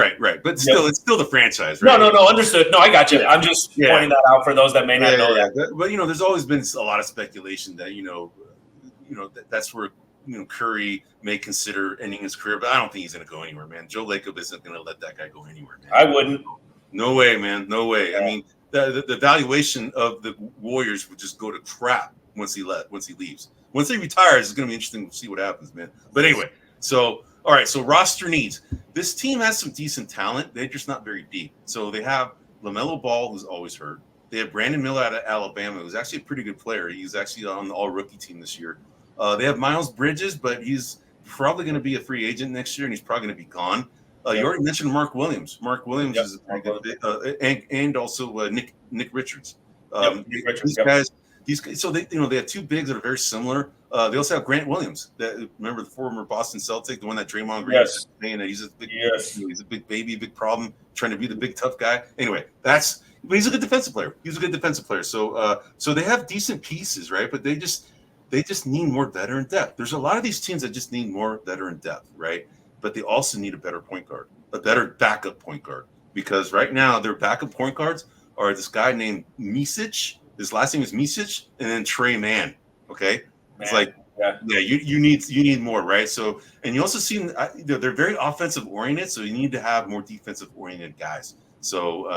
Speaker 1: But still, it's still the franchise, right?
Speaker 2: No, understood. No, I got you. I'm just pointing that out for those that may not know that.
Speaker 1: But there's always been a lot of speculation that that's where Curry may consider ending his career, but I don't think he's going to go anywhere, man. Joe Lacob isn't going to let that guy go anywhere, man.
Speaker 2: I wouldn't.
Speaker 1: No way, man. No way. Yeah. I mean, the valuation of the Warriors would just go to crap once he leaves. Once he retires, it's going to be interesting to see what happens, man. But anyway, so. All right, so roster needs. This team has some decent talent. They're just not very deep. So they have LaMelo Ball, who's always hurt. They have Brandon Miller out of Alabama, who's actually a pretty good player. He's actually on the all-rookie team this year. They have Miles Bridges, but he's probably going to be a free agent next year, and he's probably going to be gone. You already mentioned Mark Williams. Mark Williams is a pretty good and also Nick Richards. These guys. So they have 2 bigs that are very similar. They also have Grant Williams. Remember the former Boston Celtic, the one that Draymond Green is saying that he's a big baby, big problem, trying to be the big tough guy. Anyway, but he's a good defensive player. So they have decent pieces, right? But they just need more veteran depth. There's a lot of these teams that just need more veteran depth, right? But they also need a better point guard, a better backup point guard, because right now their backup point guards are this guy named Micic. His last name is Micic, and then Trey Mann. Okay, it's like you need more, right? So, and you also see they're very offensive oriented, so you need to have more defensive oriented guys. So,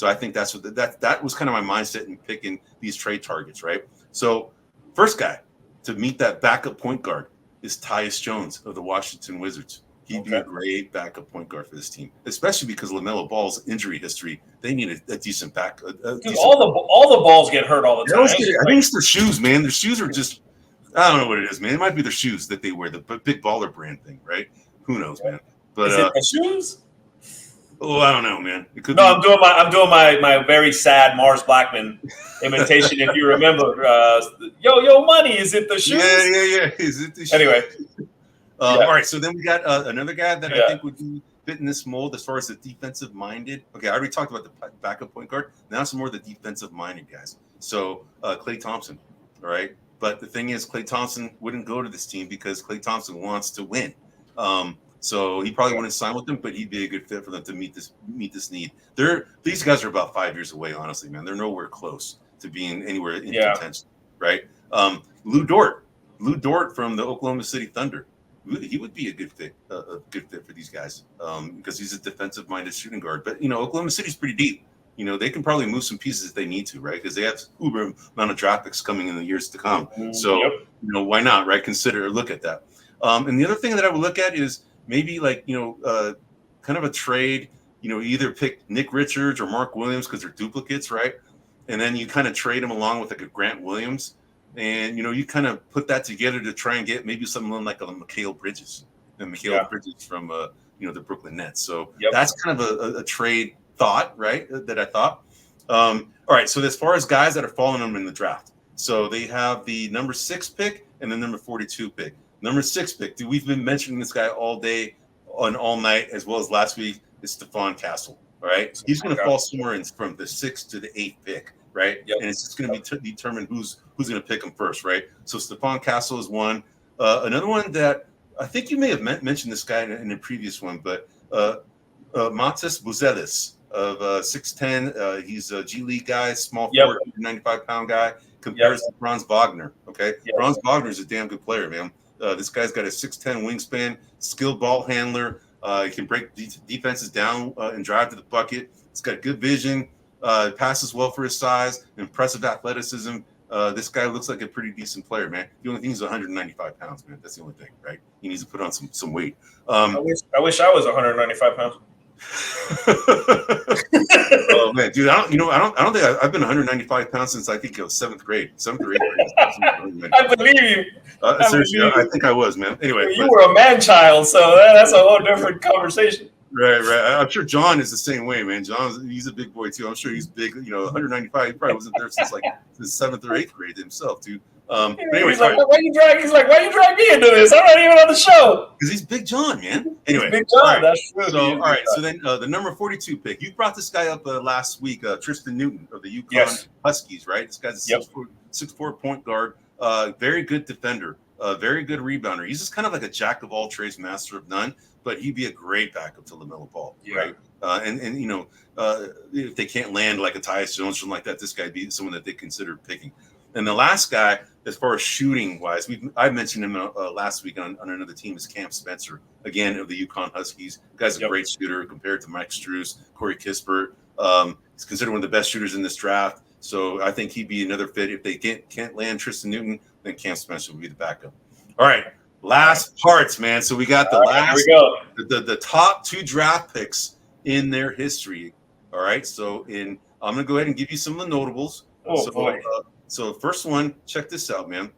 Speaker 1: I think that's what that was kind of my mindset in picking these trade targets, right? So, first guy to meet that backup point guard is Tyus Jones of the Washington Wizards. He'd be a great backup point guard for this team, especially because LaMelo Ball's injury history. They need a decent back.
Speaker 2: All the balls get hurt all the time.
Speaker 1: I think it's their shoes, man. Their shoes are just, I don't know what it is, man. It might be their shoes that they wear, the big baller brand thing, right? Who knows, man? But
Speaker 2: is it the shoes?
Speaker 1: Oh, I don't know, man. It could
Speaker 2: I'm doing my very sad Mars Blackman imitation. If you remember, yo, money. Is it the shoes?
Speaker 1: Yeah. Is it the shoes?
Speaker 2: Anyway.
Speaker 1: All right, so then we got another guy that I think would be fit in this mold as far as the defensive minded. Okay, I already talked about the backup point guard. Now some more of the defensive minded guys. So Klay Thompson, all right. But the thing is, Klay Thompson wouldn't go to this team because Klay Thompson wants to win. So he probably wouldn't sign with them, but he'd be a good fit for them to meet this need. These guys are about 5 years away, honestly, man. They're nowhere close to being anywhere in contention, right? Lou Dort from the Oklahoma City Thunder. He would be a good fit for these guys because he's a defensive-minded shooting guard. But Oklahoma City's pretty deep. They can probably move some pieces if they need to, right? Because they have uber amount of draft picks coming in the years to come. So why not, right? Consider or look at that. And the other thing that I would look at is maybe kind of a trade. Either pick Nick Richards or Mark Williams because they're duplicates, right? And then you kind of trade them along with a Grant Williams. And, you kind of put that together to try and get maybe someone like a Mikal Bridges. And Mikal Bridges from, the Brooklyn Nets. So that's kind of a trade thought, right, that I thought. All right, so as far as guys that are following them in the draft. So they have the number 6 pick and the number 42 pick. Number 6 pick, dude, we've been mentioning this guy all day and all night, as well as last week, is Stephon Castle. All right. He's going to fall somewhere in from the 6th to the 8th pick, right?
Speaker 2: Yep.
Speaker 1: And it's just going to be determined who's going to pick him first, right? So Stephon Castle is one. Another one that I think you may have mentioned this guy in the previous one, but Matas Buzelis of 6'10". He's a G League guy, small forward, 95-pound guy, compares to Franz Wagner. Okay. Yep. Franz Wagner is a damn good player, man. This guy's got a 6'10" wingspan, skilled ball handler. He can break defenses down and drive to the bucket. He's got good vision, passes well for his size, impressive athleticism. This guy looks like a pretty decent player, man. The only thing is 195 pounds, man. That's the only thing, right? He needs to put on some weight.
Speaker 2: I wish I was 195 pounds.
Speaker 1: Oh man, dude, I don't think I've been 195 pounds since I think 7th grade, 7th or 8th grade.
Speaker 2: I believe you.
Speaker 1: Seriously, I think I was, man. Anyway,
Speaker 2: you were a man child, so that's a whole different conversation.
Speaker 1: Right. I'm sure John is the same way, man. He's a big boy too. I'm sure he's big. 195. He probably wasn't there since like the 7th or 8th grade himself, too. But anyway,
Speaker 2: he's like, why you drag me into this? I'm not even on the show.
Speaker 1: Because he's Big John, man. Anyway,
Speaker 2: he's Big John.
Speaker 1: Right.
Speaker 2: That's true.
Speaker 1: So, all right. So then the number 42 pick. You brought this guy up last week, Tristan Newton of the UConn Huskies, right? This guy's a 6'4" point guard. Very good defender. Very good rebounder. He's just kind of like a jack of all trades, master of none. But he'd be a great backup to LaMelo Ball, right? And if they can't land like a Tyus Jones or something like that, this guy'd be someone that they consider picking. And the last guy, as far as shooting wise, I mentioned him last week on another team, is Cam Spencer, again of the UConn Huskies. Guy's a great shooter compared to Mike Strus, Corey Kispert. He's considered one of the best shooters in this draft. So I think he'd be another fit. If they can't land Tristan Newton, then Cam Spencer would be the backup. All right. Last parts, man. So we got the top 2 draft picks in their history. All right. So I'm gonna go ahead and give you some of the notables. So first one, check this out, man.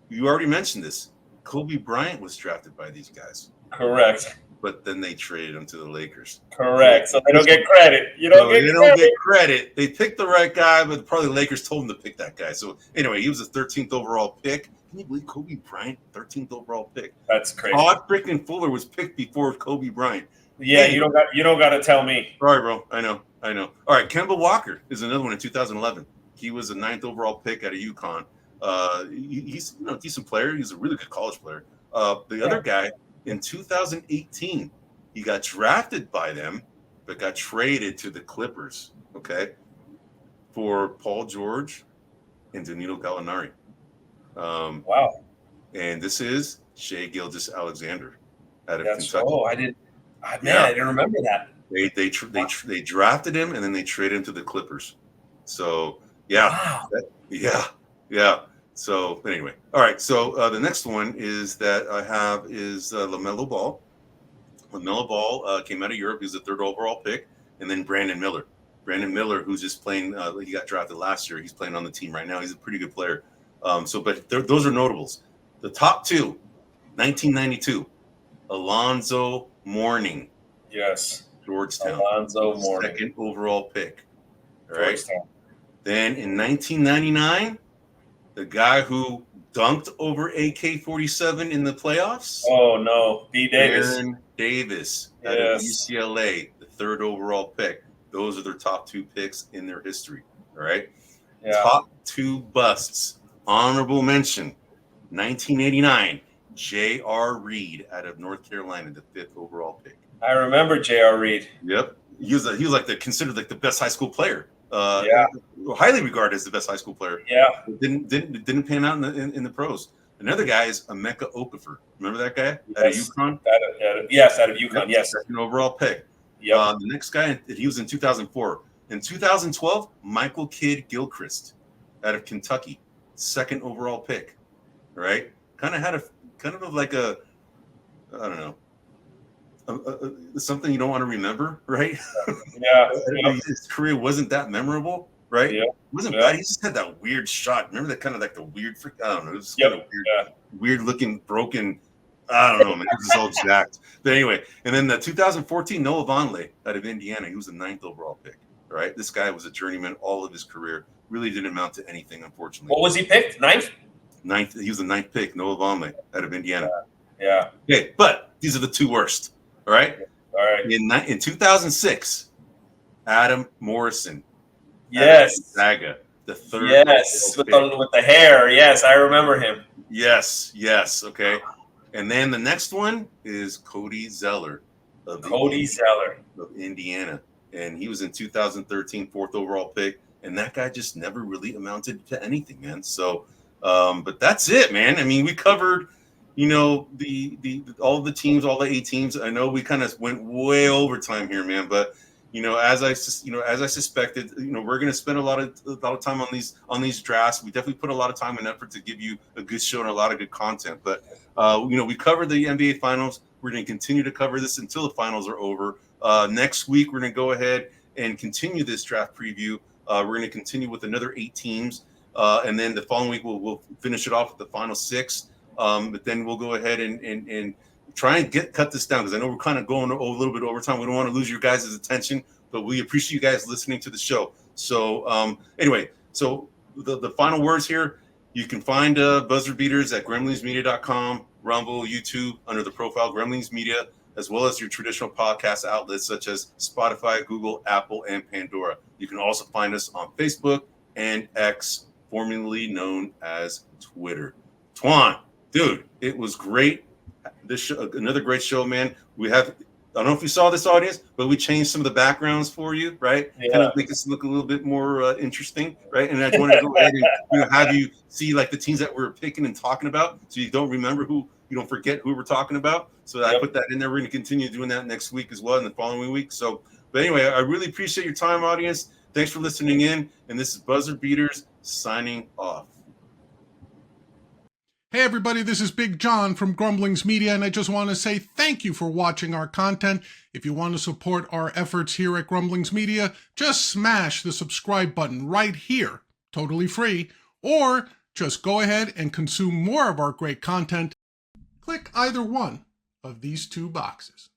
Speaker 1: You already mentioned this. Kobe Bryant was drafted by these guys.
Speaker 2: Correct.
Speaker 1: But then they traded him to the Lakers.
Speaker 2: Correct. So they don't get credit. They don't get
Speaker 1: credit. They picked the right guy, but probably the Lakers told them to pick that guy. So anyway, he was a 13th overall pick. Can you believe Kobe Bryant, 13th overall pick?
Speaker 2: That's crazy.
Speaker 1: Todd freaking Fuller was picked before Kobe Bryant.
Speaker 2: Yeah, you don't got to tell me.
Speaker 1: Sorry, bro. I know. All right, Kemba Walker is another one in 2011. He was a 9th overall pick out of UConn. He's a decent player. He's a really good college player. The other guy in 2018, he got drafted by them, but got traded to the Clippers. Okay, for Paul George and Danilo Gallinari.
Speaker 2: Wow.
Speaker 1: And this is Shai Gilgeous-Alexander out of Kentucky.
Speaker 2: Oh, I didn't remember that.
Speaker 1: They drafted him and then they traded him to the Clippers. So So anyway, all right. So the next one is that I have is LaMelo Ball. LaMelo Ball came out of Europe. He was the 3rd overall pick, and then Brandon Miller. Brandon Miller, who's just playing. He got drafted last year. He's playing on the team right now. He's a pretty good player. But those are notables. The top 2, 1992, Alonzo Mourning.
Speaker 2: Yes.
Speaker 1: Georgetown.
Speaker 2: Alonzo Mourning.
Speaker 1: 2nd overall pick. All right.
Speaker 2: Georgetown.
Speaker 1: Then in 1999, the guy who dunked over AK-47 in the playoffs.
Speaker 2: Oh, no. B. Davis.
Speaker 1: Aaron Davis out of UCLA, the 3rd overall pick. Those are their top 2 picks in their history. All right. Yeah. Top 2 busts. Honorable mention. 1989, J.R. Reed out of North Carolina, the 5th overall pick.
Speaker 2: I remember J.R. Reed.
Speaker 1: Yep. He was considered like the best high school player. Highly regarded as the best high school player.
Speaker 2: Yeah.
Speaker 1: Didn't pan out in the pros. Another guy is Emeka Okafor. Remember that guy out of UConn?
Speaker 2: Out of UConn. Yes.
Speaker 1: 2nd overall pick.
Speaker 2: Yeah.
Speaker 1: The next guy, he was in 2004. In 2012, Michael Kidd-Gilchrist out of Kentucky, 2nd overall pick. Right? Kind of like a I don't know. Something you don't want to remember, right?
Speaker 2: Yeah.
Speaker 1: His career wasn't that memorable, right?
Speaker 2: Yeah.
Speaker 1: It wasn't bad. He just had that weird shot. Remember that kind of like the weird I don't know. It was kind of weird looking, broken. I don't know, man. It was all jacked. But anyway, and then the 2014 Noah Vonleh out of Indiana. He was the 9th overall pick. Right? This guy was a journeyman all of his career. really didn't amount to anything, unfortunately.
Speaker 2: What was he picked? Ninth?
Speaker 1: Ninth. He was the ninth pick, Noah Vonleh, out of Indiana.
Speaker 2: Yeah.
Speaker 1: Okay, but these are the two worst. All right.
Speaker 2: All right.
Speaker 1: In 2006, Adam Morrison.
Speaker 2: Yes.
Speaker 1: Gonzaga, the third.
Speaker 2: Yes, with the hair. Yes, I remember him.
Speaker 1: Yes. Okay. And then the next one is Cody Zeller. Of Indiana. And he was in 2013, fourth overall pick. And that guy just never really amounted to anything, man. So, but that's it, man. I mean, we covered, you know, the all the teams, all the 8 teams. I know we kind of went way over time here, man. But you know, as I suspected, you know, we're going to spend a lot of time on these drafts. We definitely put a lot of time and effort to give you a good show and a lot of good content. But you know, we covered the NBA Finals. We're going to continue to cover this until the finals are over. Next week, we're going to go ahead and continue this draft preview. We're going to continue with another 8 teams, and then the following week we'll finish it off with the final 6. But then we'll go ahead and try and cut this down, because I know we're kind of going a little bit over time. We don't want to lose your guys' attention, but we appreciate you guys listening to the show. So anyway, so the final words here. You can find Buzzer Beaters at grumblingsmedia.com, Rumble, YouTube, under the profile Grumblings Media, as well as your traditional podcast outlets such as Spotify, Google, Apple, and Pandora. You can also find us on Facebook and X, formerly known as Twitter. Twan, dude, it was great. This show, another great show, man. We have, I don't know if you saw this, audience, but we changed some of the backgrounds for you, right?
Speaker 2: Yeah.
Speaker 1: Kind of make us look a little bit more interesting, right? And I just wanted to go ahead and have you see like the teams that we're picking and talking about, so you don't remember you don't forget who we're talking about. So I put that in there. We're going to continue doing that next week as well, and the following week. So, but anyway, I really appreciate your time, audience. Thanks for listening in. And this is Buzzer Beaters signing off.
Speaker 3: Hey everybody, this is Big John from Grumblings Media, and I just want to say thank you for watching our content. If you want to support our efforts here at Grumblings Media, just smash the subscribe button right here, totally free, or just go ahead and consume more of our great content. Click either one of these 2 boxes.